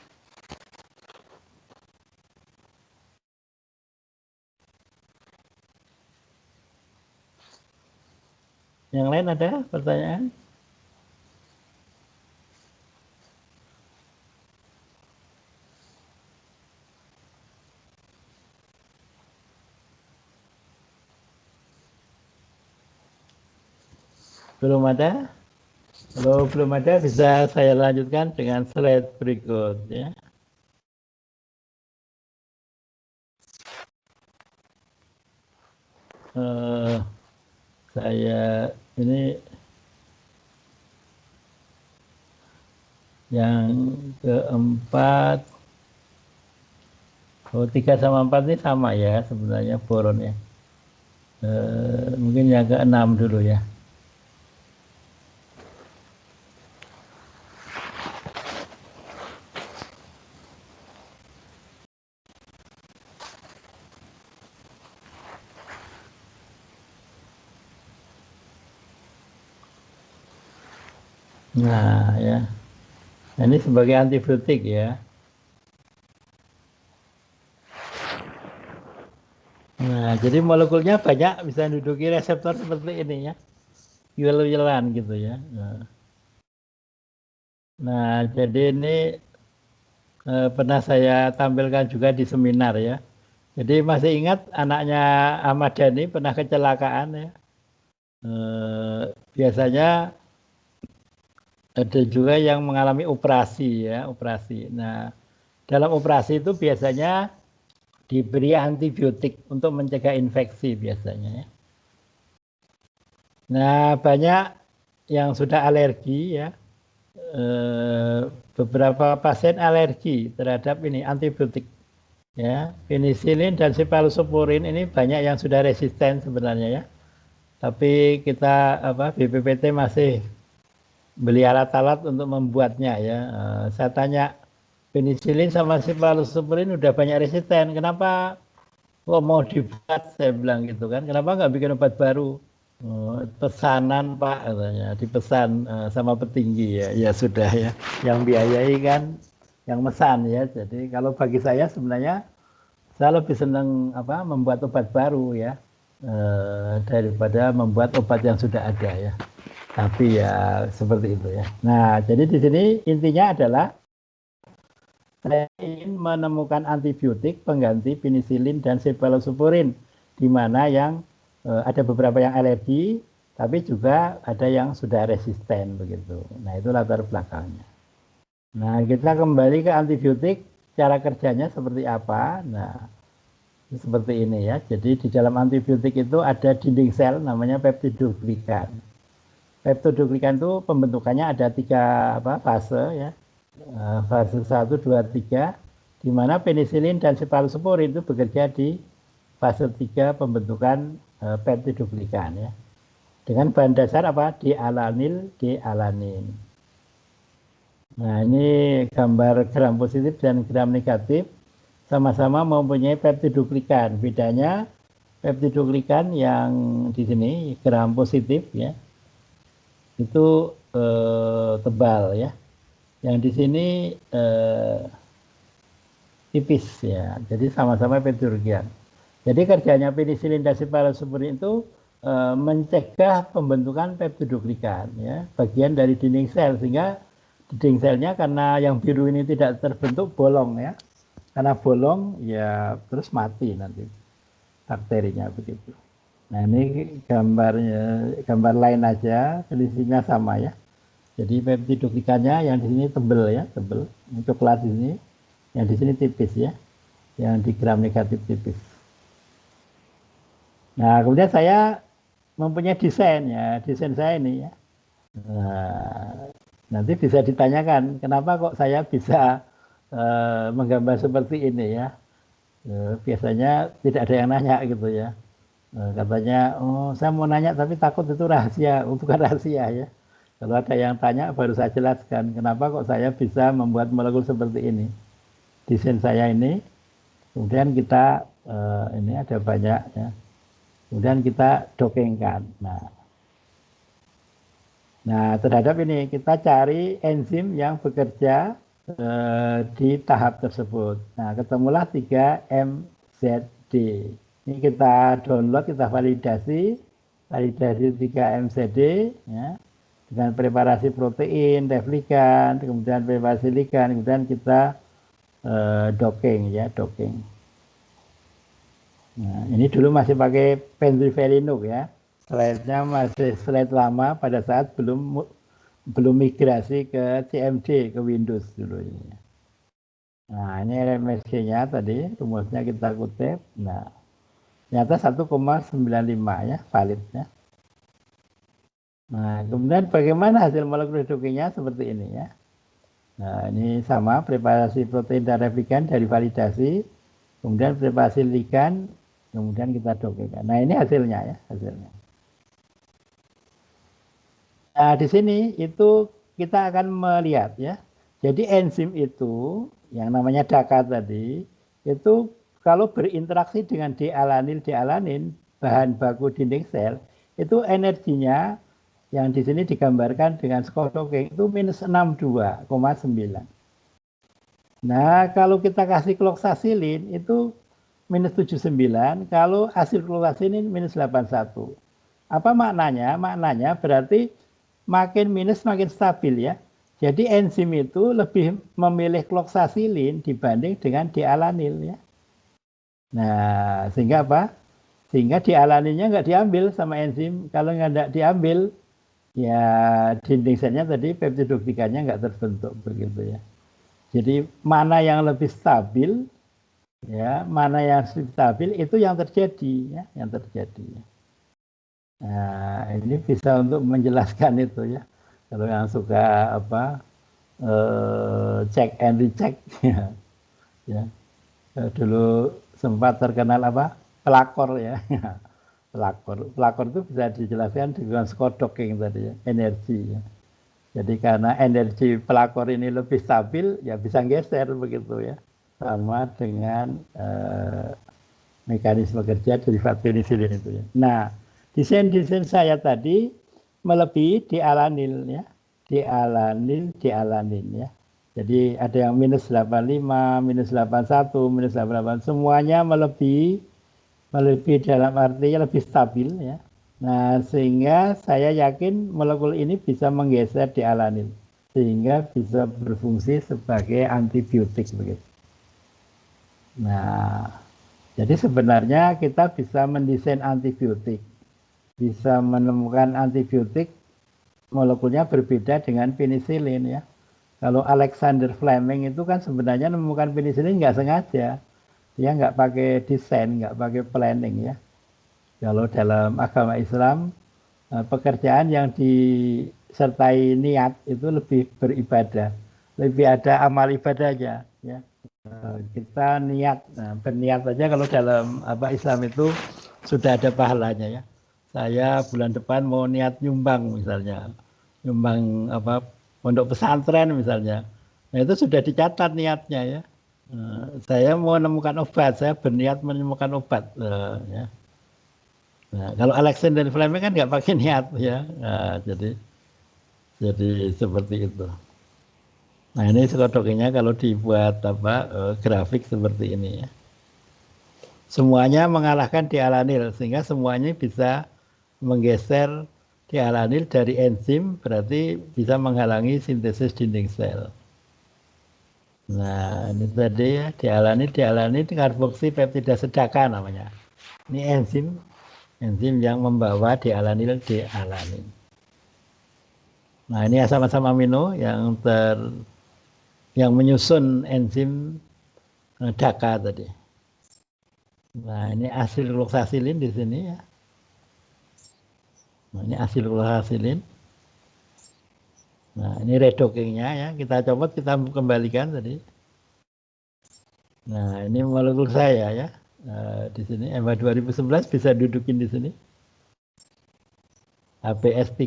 [SPEAKER 1] Yang lain ada pertanyaan? Belum ada? Kalau belum ada, bisa saya lanjutkan dengan slide berikut ya. Saya ini yang keempat, 3 sama 4 ini sama ya sebenarnya boron ya. Mungkin yang keenam dulu ya. Nah ya, ini sebagai antibiotik ya. Nah, jadi molekulnya banyak bisa menduduki reseptor seperti ini ya, yuel-yuelan gitu ya. Nah, jadi ini pernah saya tampilkan juga di seminar ya. Jadi masih ingat anaknya Ahmad Dhani pernah kecelakaan ya. Biasanya ada juga yang mengalami operasi ya, operasi. Nah, dalam operasi itu biasanya diberi antibiotik untuk mencegah infeksi biasanya ya. Nah, banyak yang sudah alergi ya. Beberapa pasien alergi terhadap ini antibiotik ya, penisilin dan cephalosporin ini banyak yang sudah resisten sebenarnya ya. Tapi kita BPPT masih beli alat-alat untuk membuatnya ya. Saya tanya, penisilin sama cephalosporin udah banyak resisten, kenapa kok mau dibuat? Saya bilang gitu kan, kenapa nggak bikin obat baru? Pesanan Pak katanya, dipesan sama petinggi ya. Ya sudah ya, yang biayai kan yang mesan ya. Jadi kalau bagi saya sebenarnya saya lebih senang membuat obat baru ya, daripada membuat obat yang sudah ada ya. Tapi ya seperti itu ya. Nah, jadi di sini intinya adalah saya ingin menemukan antibiotik pengganti penisilin dan cephalosporin, di mana yang ada beberapa yang alergi, tapi juga ada yang sudah resisten begitu. Nah, itu latar belakangnya. Nah, kita kembali ke antibiotik, cara kerjanya seperti apa? Nah, seperti ini ya. Jadi di dalam antibiotik itu ada dinding sel namanya peptidoglikan. Peptidoglikan itu pembentukannya ada 3 fase ya. Fase 1, 2, 3, di mana penisilin dan cephalosporin itu bekerja di fase 3 pembentukan peptidoglikan ya. Dengan bahan dasar dialanil, dialanin. Nah, ini gambar gram positif dan gram negatif sama-sama mempunyai peptidoglikan. Bedanya peptidoglikan yang di sini gram positif ya, itu tebal ya. Yang di sini tipis ya. Jadi sama-sama peptidoglikan. Jadi kerjanya penisilin dan cephalosporin itu mencegah pembentukan peptidoglikan ya, bagian dari dinding sel, sehingga dinding selnya karena yang biru ini tidak terbentuk bolong ya. Karena bolong ya terus mati nanti bakterinya begitu. Nah, ini gambarnya, gambar lain aja, selisihnya sama ya. Jadi peptidoglikannya yang di sini tebel ya, tebel. Ini coklat di sini, yang di sini tipis ya. Yang di gram negatif tipis. Nah, kemudian saya mempunyai desain ya, desain saya ini ya. Nah, nanti bisa ditanyakan kenapa kok saya bisa menggambar seperti ini ya. Biasanya tidak ada yang nanya gitu ya. Katanya, oh saya mau nanya tapi takut itu rahasia, oh, bukan rahasia ya. Kalau ada yang tanya baru saya jelaskan kenapa kok saya bisa membuat molekul seperti ini. Desain saya ini, kemudian kita ini ada banyak ya. Kemudian kita dokengkan. Nah, terhadap ini kita cari enzim yang bekerja di tahap tersebut. Nah, ketemulah 3-MZD. Ini kita download, kita validasi 3-MZD ya, dengan preparasi protein, replikan, kemudian preparasi ligan, kemudian kita docking ya, docking. Nah, ini dulu masih pakai Penzifer Linux ya. Slide-nya masih slide lama pada saat belum migrasi ke CMD, ke Windows dulu ini. Nah, ini RMSG-nya tadi, rumusnya kita kutip. Nah, ternyata 1,95 ya, validnya. Nah, kemudian bagaimana hasil molekul hidrogennya seperti ini ya. Nah, ini sama preparasi protein dan replikan dari validasi, kemudian preparasi ligan, kemudian kita dokengkan. Nah, ini hasilnya ya, hasilnya. Nah, di sini itu kita akan melihat ya. Jadi enzim itu yang namanya DACA tadi itu kalau berinteraksi dengan D-alanin bahan baku dinding sel itu energinya yang di sini digambarkan dengan Scott-Docking itu minus 62,9. Nah, kalau kita kasih kloksasilin itu minus 79, kalau asil kloksasilin minus 81. Apa maknanya? Maknanya berarti makin minus makin stabil ya. Jadi enzim itu lebih memilih kloksasilin dibanding dengan dialanil ya. Nah, sehingga apa? Sehingga dialaninnya nggak diambil sama enzim. Kalau nggak diambil, ya dinding selnya tadi peptidoglikanya nggak terbentuk begitu ya. Jadi mana yang lebih stabil, ya mana yang stabil itu yang terjadi ya, yang terjadi. Nah, ini bisa untuk menjelaskan itu ya. Kalau yang suka apa check and recheck ya, ya. Dulu sempat terkenal apa pelakor ya. Pelakor itu bisa dijelaskan dengan Scott-Docking tadi ya, energi ya. Jadi karena energi pelakor ini lebih stabil ya bisa geser begitu ya. Sama dengan mekanisme kerja derivat penisilin itu ya. Nah, desain saya tadi melebihi dialanil ya. Dialanin ya. Jadi ada yang minus 85, minus 81, minus 88, semuanya melebihi dalam artinya lebih stabil ya. Nah, sehingga saya yakin molekul ini bisa menggeser dialanil sehingga bisa berfungsi sebagai antibiotik begitu. Nah, jadi sebenarnya kita bisa mendesain antibiotik, bisa menemukan antibiotik molekulnya berbeda dengan penisilin ya. Kalau Alexander Fleming itu kan sebenarnya menemukan penisilin nggak sengaja, dia nggak pakai desain, nggak pakai planning ya. Kalau dalam agama Islam pekerjaan yang disertai niat itu lebih beribadah, lebih ada amal ibadahnya ya. Kita niat, nah, berniat saja kalau dalam Islam itu sudah ada pahalanya ya. Saya bulan depan mau niat nyumbang misalnya, nyumbang pondok pesantren misalnya. Nah itu sudah dicatat niatnya ya. Saya mau menemukan obat, saya berniat menemukan obat. Ya. Nah, kalau Alexander Fleming kan nggak pakai niat ya. Nah, jadi seperti itu. Nah ini Scott-Dockingnya kalau dibuat grafik seperti ini ya. Semuanya mengalahkan dialanil sehingga semuanya bisa menggeser dialanil dari enzim berarti bisa menghalangi sintesis dinding sel. Nah ini tadi ya dialanil karboksi peptida sedaka namanya. Ini enzim yang membawa dialanil. Nah ini asam-asam amino yang menyusun enzim DACA tadi. Nah, ini asiluloksasilin di sini ya. Nah, ini asiluloksasilin. Nah, ini redokingnya ya. Kita copot, kita kembalikan tadi. Nah, ini molekul saya ya. Di sini EMA 2011 bisa dudukin di sini. HBS3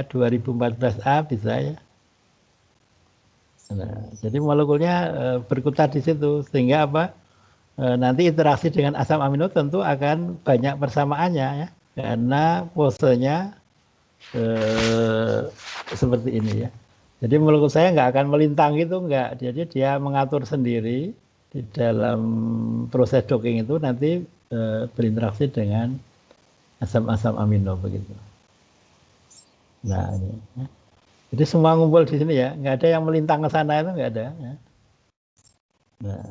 [SPEAKER 1] 2014A bisa ya. Nah, jadi molekulnya berkutat di situ sehingga apa? Nanti interaksi dengan asam amino tentu akan banyak persamaannya ya. Karena posenya seperti ini ya. Jadi molekul saya nggak akan melintang gitu, nggak. Jadi dia mengatur sendiri di dalam proses docking itu nanti berinteraksi dengan asam-asam amino begitu. Nah ini. Ya. Jadi semua ngumpul di sini ya, nggak ada yang melintang ke sana itu nggak ada. Ya. Nah,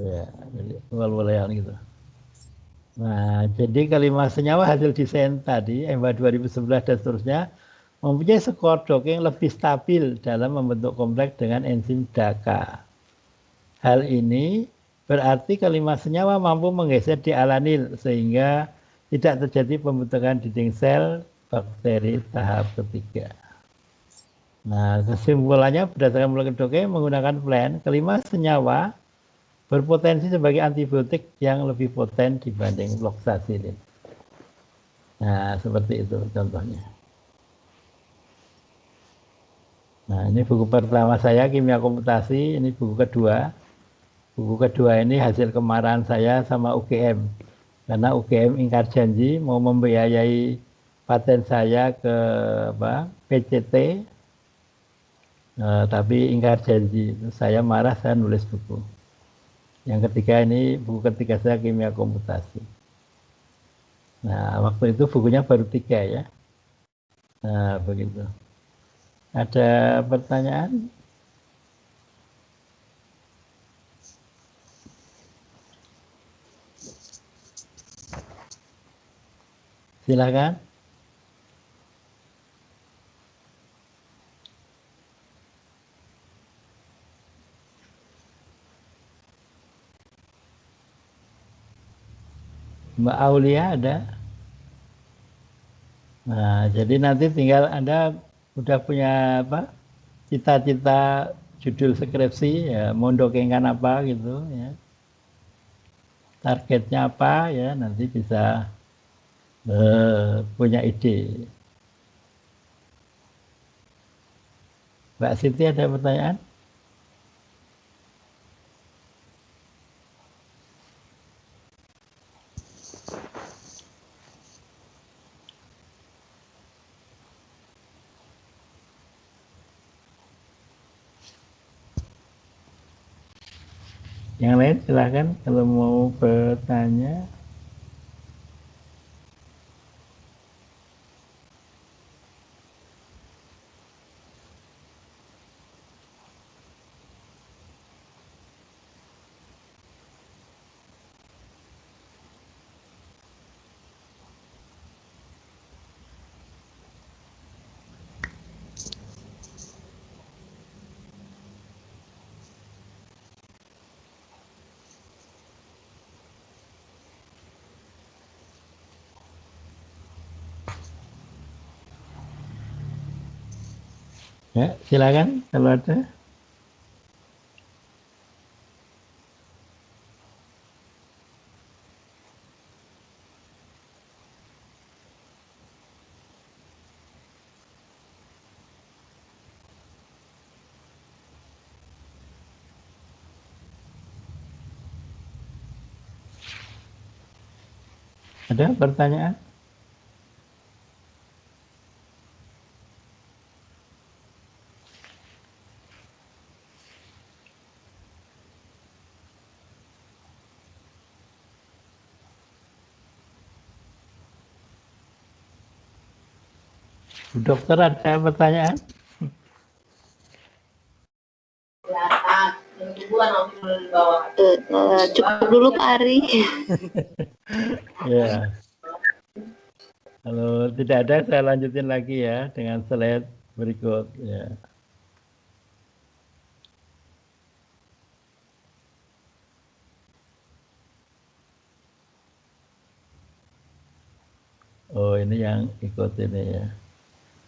[SPEAKER 1] ya, jadi wal-walean gitu. Nah, jadi kelima senyawa hasil desain tadi, EMBA 2011 dan seterusnya, mempunyai skor docking lebih stabil dalam membentuk kompleks dengan enzim DACA. Hal ini berarti kelima senyawa mampu menggeser di alanil sehingga tidak terjadi pembentukan dinding sel bakteri tahap ketiga. Nah, kesimpulannya berdasarkan molekul docking menggunakan plan, kelima senyawa berpotensi sebagai antibiotik yang lebih poten dibanding loksasilin. Nah, seperti itu contohnya. Nah, ini buku pertama saya, Kimia Komputasi, ini buku kedua. Buku kedua ini hasil kemarahan saya sama UGM. Karena UGM ingkar janji mau membiayai paten saya ke PCT, tapi ingkar janji. Saya marah, saya nulis buku. Yang ketiga ini, buku ketiga saya Kimia Komputasi. Nah, waktu itu bukunya baru 3 ya. Nah, begitu. Ada pertanyaan? Silakan. Mbak Aulia ada? Nah, jadi nanti tinggal Anda udah punya apa? Cita-cita judul skripsi ya, mau dongengkan apa gitu ya. Targetnya apa ya, nanti bisa punya ide. Mbak Siti ada pertanyaan? Yang lain silahkan kalau mau bertanya. Ya, silakan kalau ada. Ada pertanyaan? Bu Dokter ada pertanyaan?
[SPEAKER 3] Cukup dulu Pak Ari.
[SPEAKER 1] Ya, kalau tidak ada saya lanjutin lagi ya dengan slide berikut ya. Oh, ini yang ikut ini ya.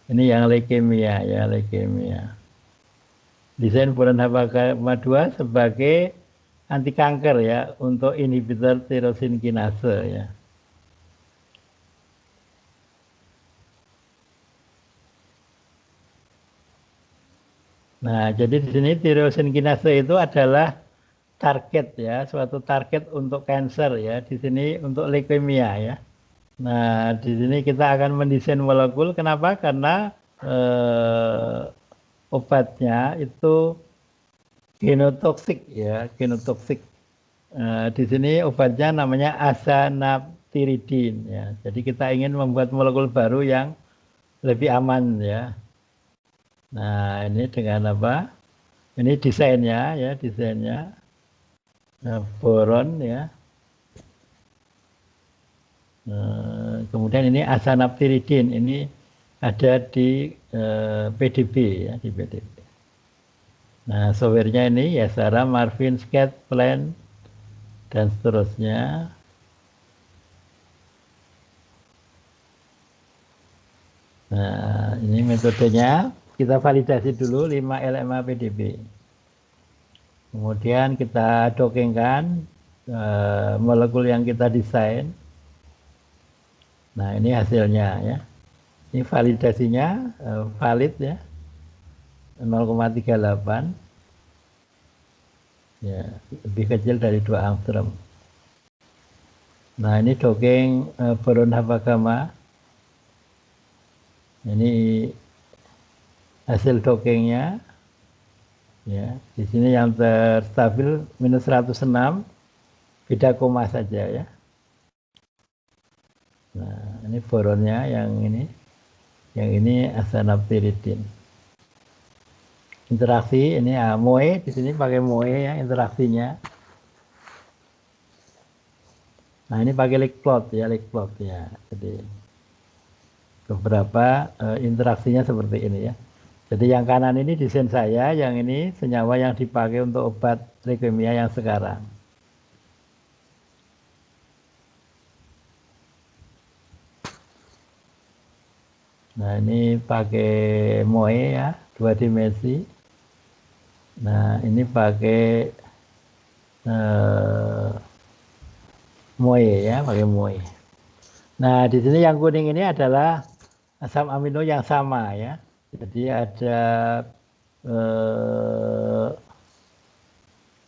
[SPEAKER 1] Ini yang leukemia ya, leukemia. Desain boron H2 sebagai anti kanker ya untuk inhibitor tirosin kinase ya. Nah, jadi di sini tirosin kinase itu adalah target ya, suatu target untuk kanker ya. Di sini untuk leukemia ya. Nah, di sini kita akan mendesain molekul. Kenapa? Karena obatnya itu genotoksik ya, genotoksik. Di sini obatnya namanya asanaptiridin ya. Jadi kita ingin membuat molekul baru yang lebih aman ya. Nah, ini dengan apa? Ini desainnya ya, desainnya. Nah, boron ya. Kemudian ini asanaptiridin, ini ada di PDB ya, di PDB. Nah, softwarenya ini ya Yasara, Marvin, Sketch, Plan, dan seterusnya. Nah, ini metodenya. Kita validasi dulu 5 LMA PDB. Kemudian kita dokengkan molekul yang kita desain. Nah, ini hasilnya ya. Ini validasinya valid ya. 0,38. Ya, lebih kecil dari 2 angstrom. Nah, ini dokeng boron H-gamma. Ini hasil dokengnya. Ya, di sini yang terstabil minus 106, beda koma saja ya. Nah, ini boronnya yang ini asanaptiridin. Interaksi ini MOE, di sini pakai MOE ya interaksinya. Nah, ini pakai link plot ya, Jadi beberapa interaksinya seperti ini ya. Jadi yang kanan ini desain saya, yang ini senyawa yang dipakai untuk obat leukemia yang sekarang. Nah, ini pakai MOE ya, 2 dimensi. Nah, ini pakai MOE ya, pakai MOE. Nah, di sini yang kuning ini adalah asam amino yang sama ya. Jadi ada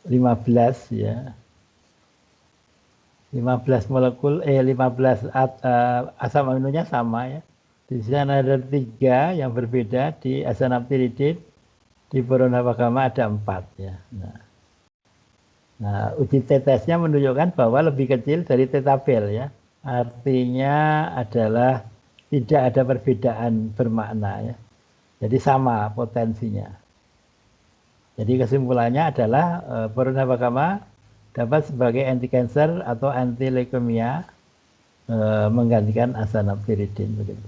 [SPEAKER 1] 15 ya. 15 molekul 15 asam aminonya sama ya. Di sana ada 3 yang berbeda, di asanaptiridin, di boron H-gamma ada 4 ya. Nah, uji tetesnya menunjukkan bahwa lebih kecil dari tetabel ya. Artinya adalah tidak ada perbedaan bermakna ya. Jadi sama potensinya. Jadi kesimpulannya adalah boron H-gamma dapat sebagai anti cancer atau anti leukemia menggantikan asanaptiridin begitu.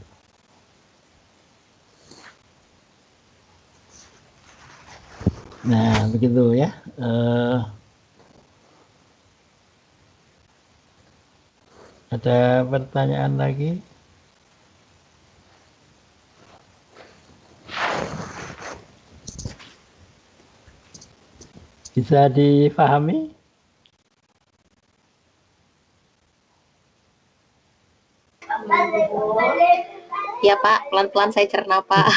[SPEAKER 1] Nah, begitu ya. Ada pertanyaan lagi? Bisa difahami?
[SPEAKER 3] Ya Pak, pelan-pelan saya cerna Pak.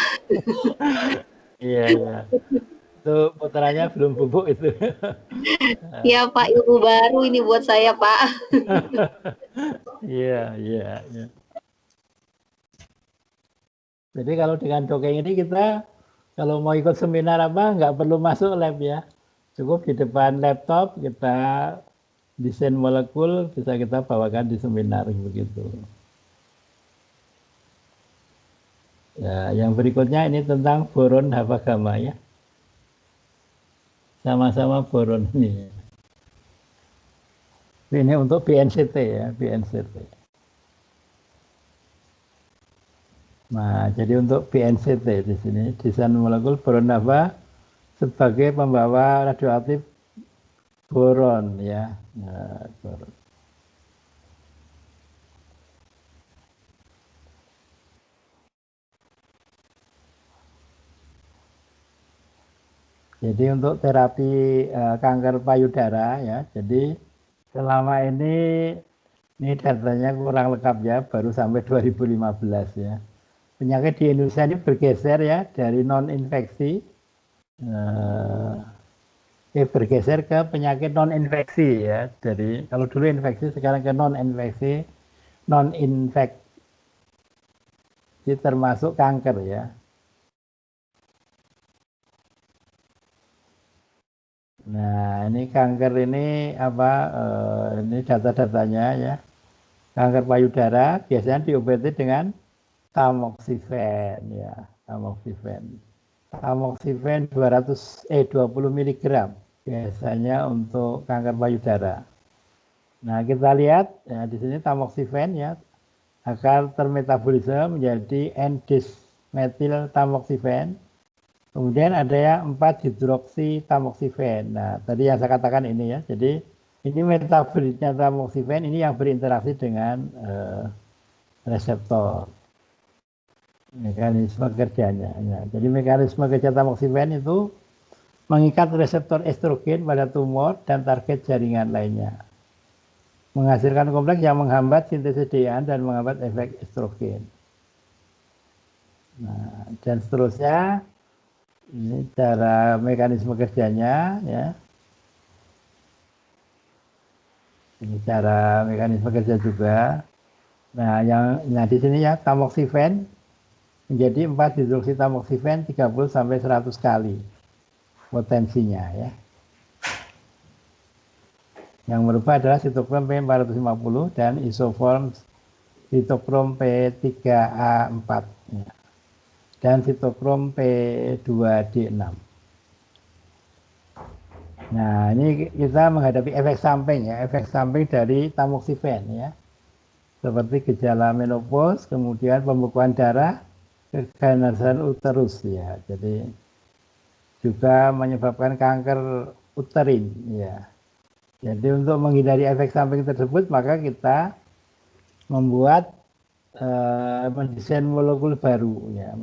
[SPEAKER 1] Iya, iya. Itu putranya belum bubuk itu.
[SPEAKER 3] Ya Pak, ilmu baru ini buat saya Pak.
[SPEAKER 1] Iya, iya, iya. Jadi kalau dengan dokeng ini kita kalau mau ikut seminar apa nggak perlu masuk lab ya. Cukup di depan laptop kita desain molekul bisa kita bawakan di seminar begitu. Ya, yang berikutnya ini tentang boron H-gamma ya. Sama-sama boron ini. Ini untuk BNCT ya, BNCT. Nah, jadi untuk BNCT di sini desain molekul boron H sebagai pembawa radioaktif boron ya. Nah, boron. Jadi untuk terapi kanker payudara ya, jadi selama ini datanya kurang lengkap ya, baru sampai 2015 ya. Penyakit di Indonesia ini bergeser ya dari non infeksi bergeser ke penyakit non infeksi ya. Jadi kalau dulu infeksi, sekarang ke non infeksi, non infeksi termasuk kanker ya. Nah, ini kanker ini apa? Ini data-datanya ya. Kanker payudara biasanya diobati dengan tamoxifen ya, tamoxifen. Tamoxifen 20 mg biasanya untuk kanker payudara. Nah, kita lihat ya, di sini tamoxifen ya akan termetabolisme menjadi N-dismethyl tamoxifen. Kemudian ada yang 4-hidroksi tamoxifen. Nah, tadi yang saya katakan ini ya. Jadi ini metabolitnya tamoxifen ini yang berinteraksi dengan reseptor. Mekanisme kerjanya. Ya, jadi mekanisme kerja tamoxifen itu mengikat reseptor estrogen pada tumor dan target jaringan lainnya. Menghasilkan kompleks yang menghambat sintesis DHA dan menghambat efek estrogen. Nah, dan seterusnya. Ini cara mekanisme kerjanya ya. Ini cara mekanisme kerja juga. Nah, di sini ya tamoxifen menjadi 4-hidroksi tamoxifen 30 sampai 100 kali potensinya ya. Yang merubah adalah sitokrom P450 dan isoform sitokrom P3A4 ya. Dan sitokrom P2D6. Nah, ini kita menghadapi efek samping ya, efek samping dari tamoxifen ya. Seperti gejala menopause, kemudian pembekuan darah, keganasan uterus ya. Jadi juga menyebabkan kanker uterin ya. Jadi untuk menghindari efek samping tersebut maka kita membuat mendesain molekul baru ya.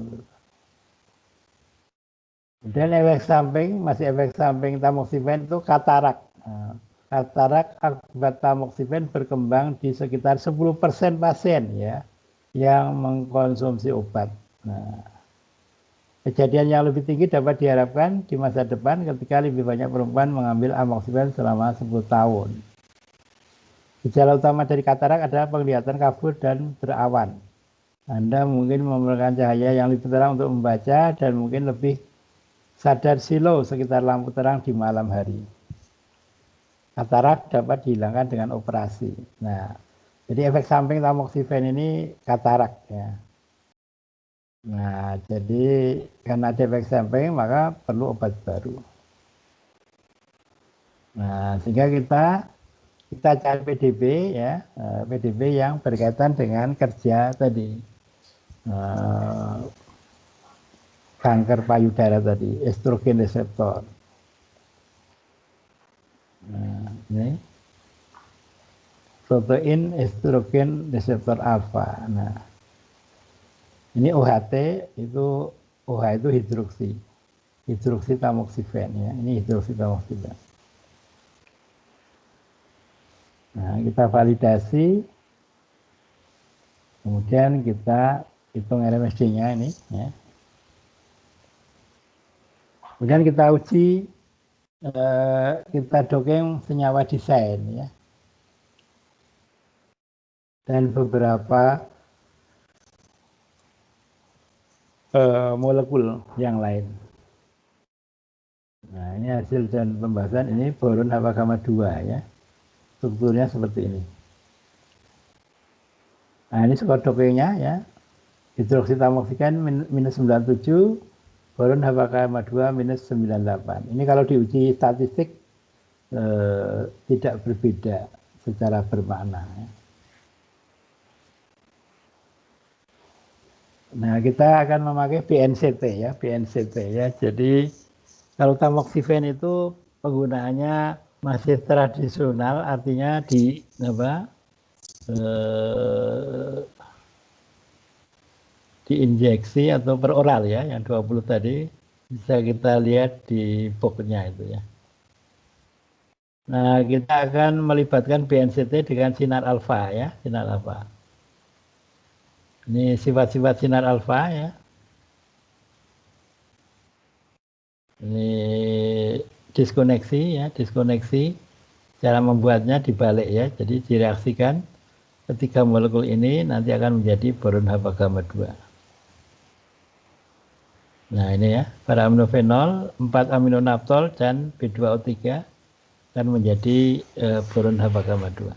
[SPEAKER 1] Dan efek samping, masih efek samping tamoxifen itu katarak. Nah, katarak akibat tamoxifen berkembang di sekitar 10% pasien ya yang mengkonsumsi obat. Nah, kejadian yang lebih tinggi dapat diharapkan di masa depan ketika lebih banyak perempuan mengambil amoxifen selama 10 tahun. Gejala utama dari katarak adalah penglihatan kabur dan berawan. Anda mungkin memerlukan cahaya yang lebih terang untuk membaca dan mungkin lebih sadar silau sekitar lampu terang di malam hari. Katarak dapat dihilangkan dengan operasi. Nah, jadi efek samping tamoxifen ini katarak ya. Nah, jadi karena ada efek samping maka perlu obat baru. Nah, sehingga kita cari PDB ya, PDB yang berkaitan dengan kerja tadi. Kanker payudara tadi, estrogen reseptor. Nah, ini protein estrogen reseptor alfa. Nah, ini OHT itu OH itu hidroksi tamoxifen ya. Ini hidroksi tamoxifen. Nah, kita validasi, kemudian kita hitung RMSD-nya ini ya. Kemudian kita uji, kita dongeng senyawa desain ya. Dan beberapa molekul yang lain. Nah, ini hasil dan pembahasan ini boron haba gamma 2 ya. Strukturnya seperti ini. Nah, ini skor dongengnya ya. Hidroksitamoxifen minus 97, boron haba gamma 2 minus 98. Ini kalau diuji statistik tidak berbeda secara bermakna. Nah, kita akan memakai BNCT ya, BNCT ya. Jadi kalau tamoxifen itu penggunaannya masih tradisional, artinya di diinjeksi atau per oral ya, yang 20 tadi. Bisa kita lihat di booknya itu ya. Nah, kita akan melibatkan BNCT dengan sinar alfa ya, sinar alfa. Ini sifat-sifat sinar alfa ya. Ini diskoneksi ya, diskoneksi. Cara membuatnya dibalik ya, jadi direaksikan ketiga molekul ini nanti akan menjadi boron haba gamma 2. Nah ini ya, para aminofenol, 4 aminonaptol dan B2O3 akan menjadi boron haba gamma 2.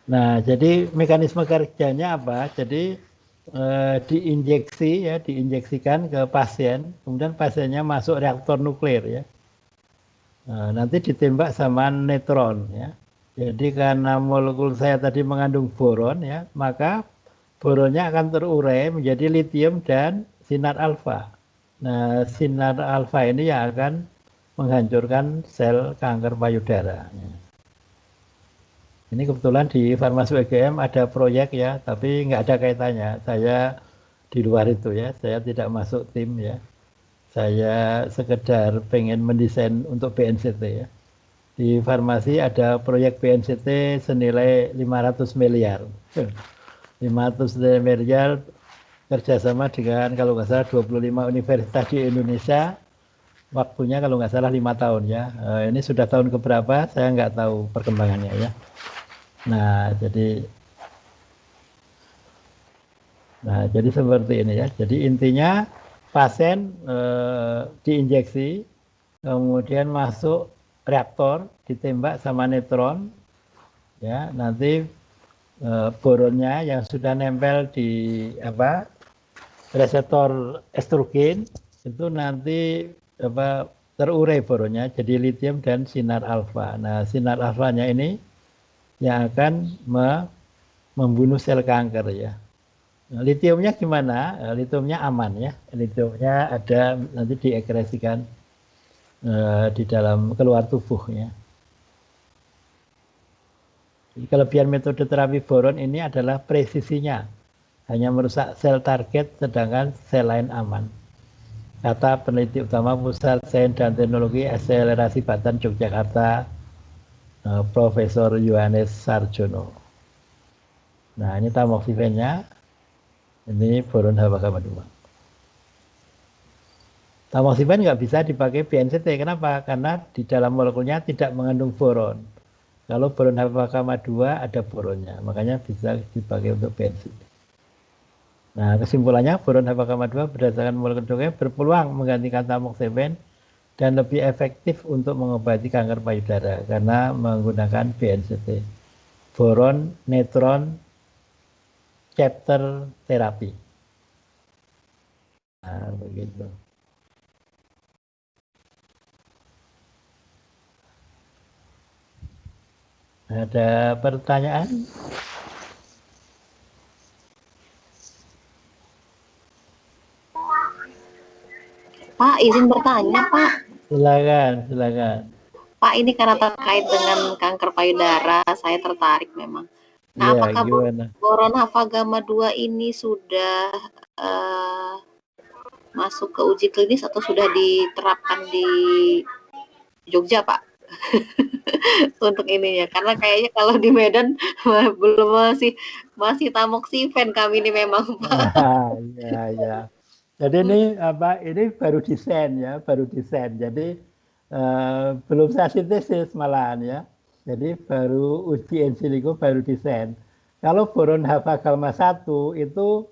[SPEAKER 1] Nah jadi mekanisme kerjanya apa? Jadi diinjeksi ya, diinjeksikan ke pasien, kemudian pasiennya masuk reaktor nuklir ya. Nanti ditembak sama neutron ya. Jadi karena molekul saya tadi mengandung boron ya, maka boronnya akan terurai menjadi litium dan sinar alfa. Nah, sinar alfa ini yang akan menghancurkan sel kanker payudara. Ini kebetulan di Farmasi UGM ada proyek ya, tapi nggak ada kaitannya. Saya di luar itu ya, saya tidak masuk tim ya. Saya sekedar pengen mendesain untuk BNCT ya. Di farmasi ada proyek BNCT senilai 500 miliar. 500 miliar kerjasama dengan kalau nggak salah 25 universitas di Indonesia. Waktunya kalau nggak salah 5 tahun ya. Ini sudah tahun keberapa saya nggak tahu perkembangannya ya. Nah jadi seperti ini ya. Jadi intinya pasien diinjeksi, kemudian masuk reaktor, ditembak sama neutron, ya nanti boronnya yang sudah nempel di reseptor estrogen itu nanti terurai boronnya jadi litium dan sinar alfa. Nah sinar alfanya ini yang akan membunuh sel kanker ya. Nah, litiumnya gimana? Litiumnya aman ya. Litiumnya ada nanti diekskresikan di dalam keluar tubuhnya. Jadi kelebihan metode terapi boron ini adalah presisinya. Hanya merusak sel target sedangkan sel lain aman. Kata peneliti utama Pusat Sains dan Teknologi Akselerasi Batan Yogyakarta, Profesor Yohanes Sarjono. Nah ini tamoxifen-nya. Ini boron haba gamma 2. Tamoxifen nggak bisa dipakai BNCT. Kenapa? Karena di dalam molekulnya tidak mengandung boron. Kalau boron haba gamma 2 ada boronnya. Makanya bisa dipakai untuk BNCT. Nah, kesimpulannya boron haba gamma 2 berdasarkan molekul dokter berpeluang menggantikan tamoxifen dan lebih efektif untuk mengobati kanker payudara karena menggunakan BNCT. Boron, neutron, chapter terapi. Nah, begitu. Ada pertanyaan?
[SPEAKER 3] Pak, izin bertanya, Pak.
[SPEAKER 1] Silakan.
[SPEAKER 3] Pak, ini karena terkait dengan kanker payudara, saya tertarik memang. Nah,
[SPEAKER 1] Ya,
[SPEAKER 3] apakah
[SPEAKER 1] gimana?
[SPEAKER 3] boron haba gamma 2 ini sudah masuk ke uji klinis atau sudah diterapkan di Jogja, Pak? Untuk ininya, karena kayaknya kalau di Medan belum masih tamoxifen kami ini memang, Pak.
[SPEAKER 1] Ya. Jadi ini baru desain ya, baru desain. Jadi belum saya sintesis malahan ya. Jadi baru uji in silico baru desain. Kalau boron haba gamma 1 itu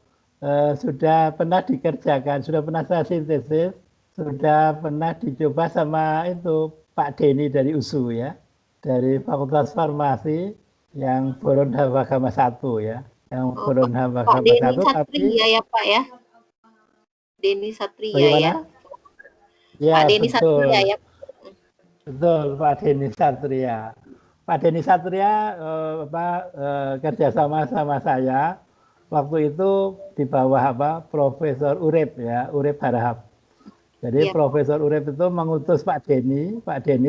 [SPEAKER 1] sudah pernah dikerjakan, sudah pernah saya sintesis, sudah pernah dicoba sama itu Pak Denny dari USU ya, dari Fakultas Farmasi yang boron haba gamma 1 ya, yang boron haba
[SPEAKER 3] Pak
[SPEAKER 1] gamma
[SPEAKER 3] Denny
[SPEAKER 1] 1 tapi
[SPEAKER 3] Satria ya, Pak ya? Denny Satria ya?
[SPEAKER 1] bagaimana? Ya,
[SPEAKER 3] Pak Denny Satria
[SPEAKER 1] betul.
[SPEAKER 3] ya?
[SPEAKER 1] Betul, Pak Denny Satria. Pak Denny Satria kerjasama sama saya waktu itu di bawah Profesor Urip ya, Urip Harahap. Jadi
[SPEAKER 3] Iya.
[SPEAKER 1] Profesor Urip itu mengutus Pak Denny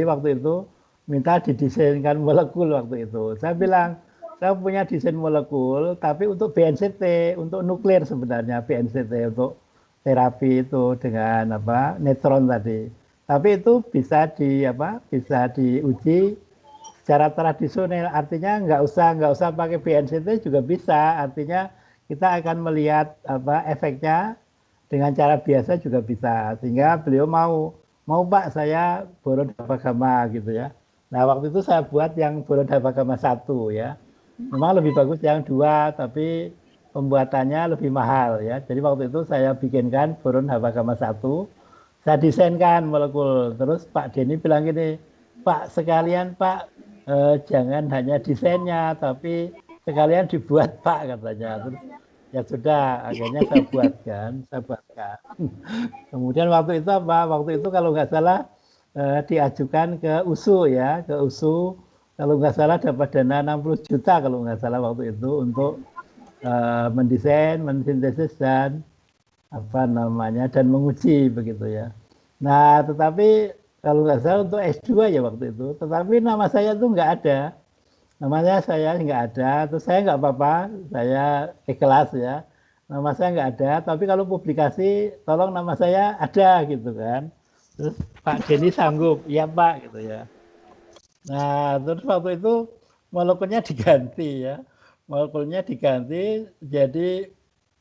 [SPEAKER 1] waktu itu minta didesainkan molekul waktu itu. Saya bilang, saya punya desain molekul, tapi untuk BNCT, untuk nuklir sebenarnya BNCT untuk terapi itu dengan neutron tadi. Tapi itu bisa bisa diuji secara tradisional, artinya nggak usah pakai BNCT juga bisa. Artinya kita akan melihat efeknya dengan cara biasa juga bisa. Sehingga beliau mau Pak saya boron Dabagama gitu ya. Nah waktu itu saya buat yang boron Dabagama 1 ya. Memang lebih bagus yang 2, tapi pembuatannya lebih mahal ya. Jadi waktu itu saya bikinkan boron Dabagama 1, saya desainkan molekul. Terus Pak Denny bilang gini, Pak sekalian Pak jangan hanya desainnya, tapi sekalian dibuat Pak katanya. Terus ya sudah, akhirnya saya buatkan. Kemudian waktu itu Waktu itu kalau nggak salah diajukan ke USU ya, ke USU. Kalau nggak salah dapat dana 60 juta kalau nggak salah waktu itu untuk mendesain, mensintesis dan dan menguji begitu ya. Nah, tetapi kalau nggak salah untuk S2 ya waktu itu, tetapi nama saya tuh nggak ada. Namanya saya nggak ada, terus saya nggak apa-apa, saya ikhlas ya. Nama saya nggak ada, tapi kalau publikasi tolong nama saya ada gitu kan. Terus Pak Denny sanggup, iya Pak gitu ya. Nah, terus waktu itu molekulnya diganti ya. Molekulnya diganti jadi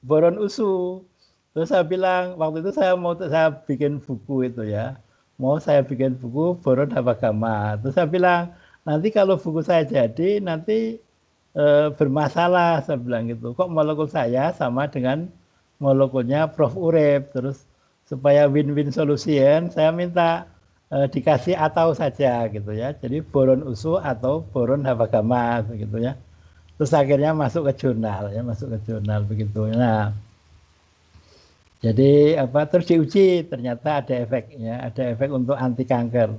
[SPEAKER 1] boron usu. Terus saya bilang, waktu itu saya bikin buku itu ya. Mau saya bikin buku boron Dabagama. Terus saya bilang, nanti kalau buku saya jadi, nanti bermasalah, saya bilang gitu. Kok molekul saya sama dengan molekulnya Prof. Urep. Terus supaya win-win solution, saya minta dikasih atau saja gitu ya. Jadi boron usu atau boron Dabagama begitu ya. Terus akhirnya masuk ke jurnal ya, masuk ke jurnal begitu. Nah, jadi terus diuji ternyata ada efeknya, ada efek untuk anti kanker.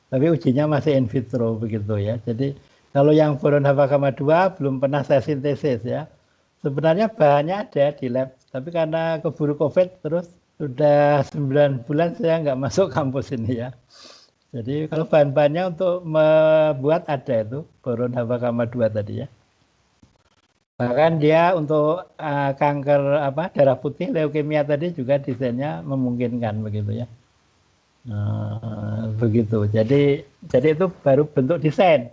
[SPEAKER 1] Tapi ujinya masih in vitro begitu ya. Jadi kalau yang boron Dabagama 2 belum pernah saya sintesis ya. Sebenarnya bahannya ada di lab, tapi karena keburu COVID terus sudah 9 bulan saya nggak masuk kampus ini ya. Jadi kalau bahan-bahannya untuk membuat ada itu boron Dabagama 2 tadi ya. Bahkan dia untuk kanker darah putih leukemia tadi juga desainnya memungkinkan begitu ya. Begitu. Jadi itu baru bentuk desain.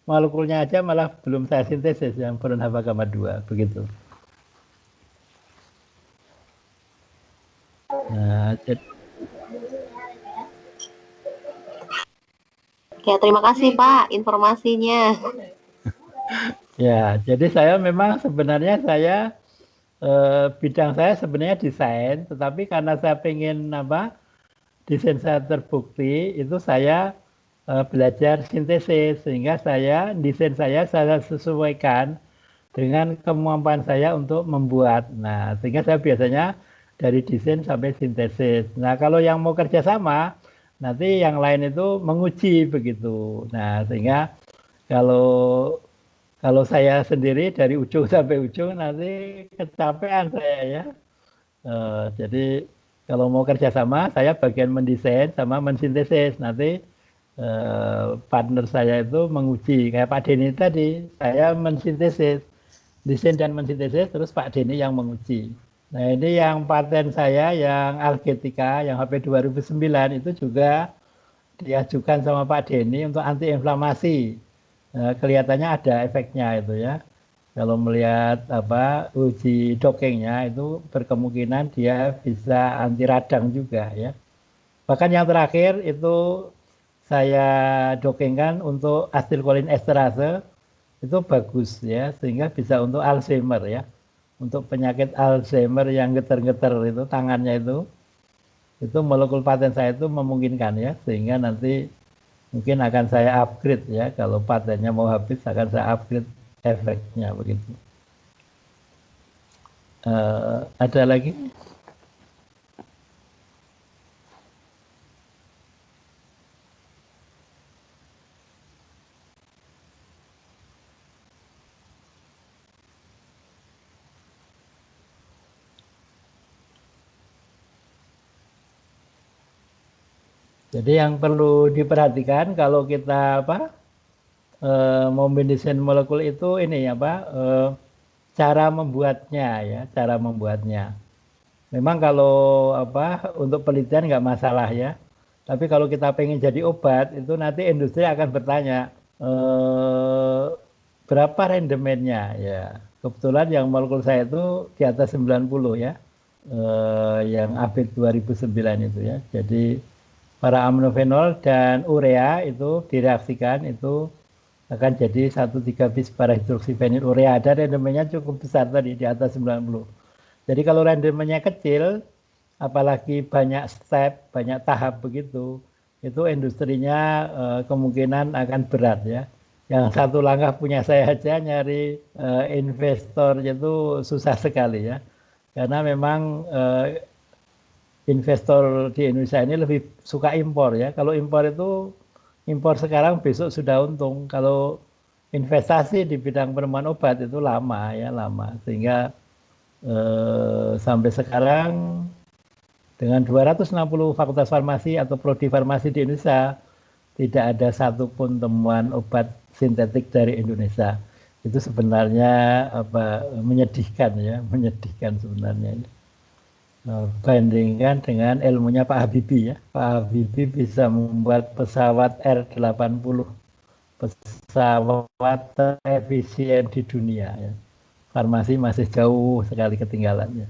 [SPEAKER 1] Molekulnya aja malah belum saya sintesis yang boron Dabagama 2 begitu. Nah,
[SPEAKER 3] Ya, terima kasih Pak informasinya.
[SPEAKER 1] Ya, jadi saya memang sebenarnya bidang saya sebenarnya desain, tetapi karena saya pengen desain saya terbukti, itu saya belajar sintesis, sehingga desain saya sesuaikan dengan kemampuan saya untuk membuat. Nah, sehingga saya biasanya dari desain sampai sintesis. Nah, kalau yang mau kerjasama, nanti yang lain itu menguji begitu. Nah, sehingga kalau saya sendiri dari ujung sampai ujung nanti kecapean saya ya. Jadi kalau mau kerjasama, saya bagian mendesain sama mensintesis. Nanti partner saya itu menguji. Kayak Pak Denny tadi, saya mensintesis, desain dan mensintesis, terus Pak Denny yang menguji. Nah ini yang paten saya yang Algetika, yang HP 2009 itu juga diajukan sama Pak Denny untuk antiinflamasi. Kelihatannya ada efeknya itu ya. Kalau melihat uji dokengnya itu berkemungkinan dia bisa anti radang juga ya. Bahkan yang terakhir itu saya dokengkan untuk asetilkolin esterase itu bagus ya, sehingga bisa untuk Alzheimer ya. Untuk penyakit Alzheimer yang getar-getar itu tangannya itu molekul paten saya itu memungkinkan ya, sehingga nanti mungkin akan saya upgrade ya, kalau patennya mau habis akan saya upgrade efeknya begitu. Ada lagi? Jadi yang perlu diperhatikan kalau kita mau mendesain molekul itu ini cara membuatnya ya, cara membuatnya. Memang kalau untuk penelitian nggak masalah ya. Tapi kalau kita pengen jadi obat itu nanti industri akan bertanya berapa rendemennya ya. Kebetulan yang molekul saya itu di atas 90 ya. Yang ABIT 2009 itu ya. Jadi para aminofenol dan urea itu direaksikan itu akan jadi 1,3 bis para hidroksifenil urea dan rendemennya cukup besar tadi di atas 90. Jadi kalau rendemennya kecil, apalagi banyak step, banyak tahap begitu, itu industrinya kemungkinan akan berat ya. Yang satu langkah punya saya aja nyari investor itu susah sekali ya. Karena memang investor di Indonesia ini lebih suka impor ya. Kalau impor itu impor sekarang besok sudah untung. Kalau investasi di bidang penemuan obat itu lama ya, lama. Sehingga sampai sekarang dengan 260 fakultas farmasi atau prodi farmasi di Indonesia tidak ada satupun temuan obat sintetik dari Indonesia. Itu sebenarnya menyedihkan ya, menyedihkan sebenarnya. Bandingkan dengan ilmunya Pak Habibie ya. Pak Habibie bisa membuat pesawat R80, pesawat terefisien di dunia ya. Farmasi masih jauh sekali ketinggalannya.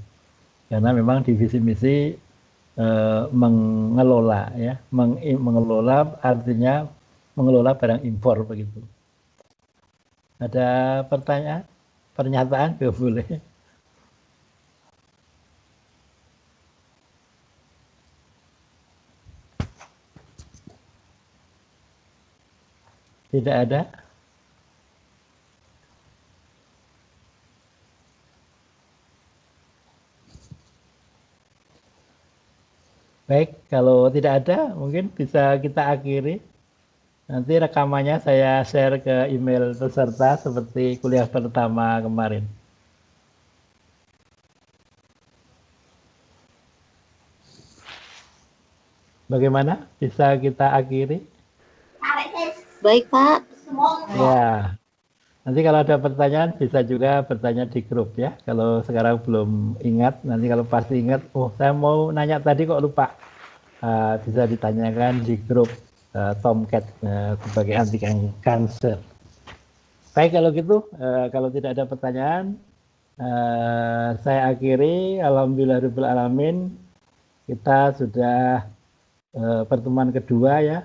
[SPEAKER 1] Karena memang divisi misi mengelola ya, mengelola artinya mengelola barang impor begitu. Ada pertanyaan, pernyataan boleh. Tidak ada. Baik, kalau tidak ada, mungkin bisa kita akhiri. Nanti rekamannya saya share ke email peserta seperti kuliah pertama kemarin. Bagaimana? Bisa kita akhiri?
[SPEAKER 3] Baik, Pak.
[SPEAKER 1] Ya, nanti kalau ada pertanyaan bisa juga bertanya di grup ya. Kalau sekarang belum ingat, nanti kalau pasti ingat, oh saya mau nanya tadi kok lupa. Bisa ditanyakan di grup Tomcat sebagai anti cancer. Baik kalau gitu, kalau tidak ada pertanyaan, saya akhiri. Alhamdulillahirabbil alamin, kita sudah pertemuan kedua ya.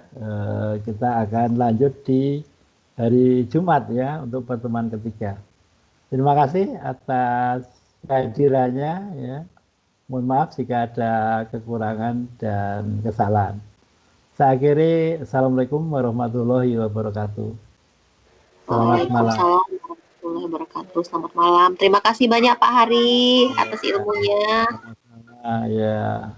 [SPEAKER 1] Kita akan lanjut di hari Jumat ya untuk pertemuan ketiga. Terima kasih atas kehadirannya ya. Mohon maaf jika ada kekurangan dan kesalahan. Saya akhiri. Assalamualaikum warahmatullahi wabarakatuh. Selamat malam.
[SPEAKER 3] Waalaikumsalam warahmatullahi wabarakatuh. Selamat malam. Terima kasih banyak Pak Hari atas ilmunya.
[SPEAKER 1] Ya.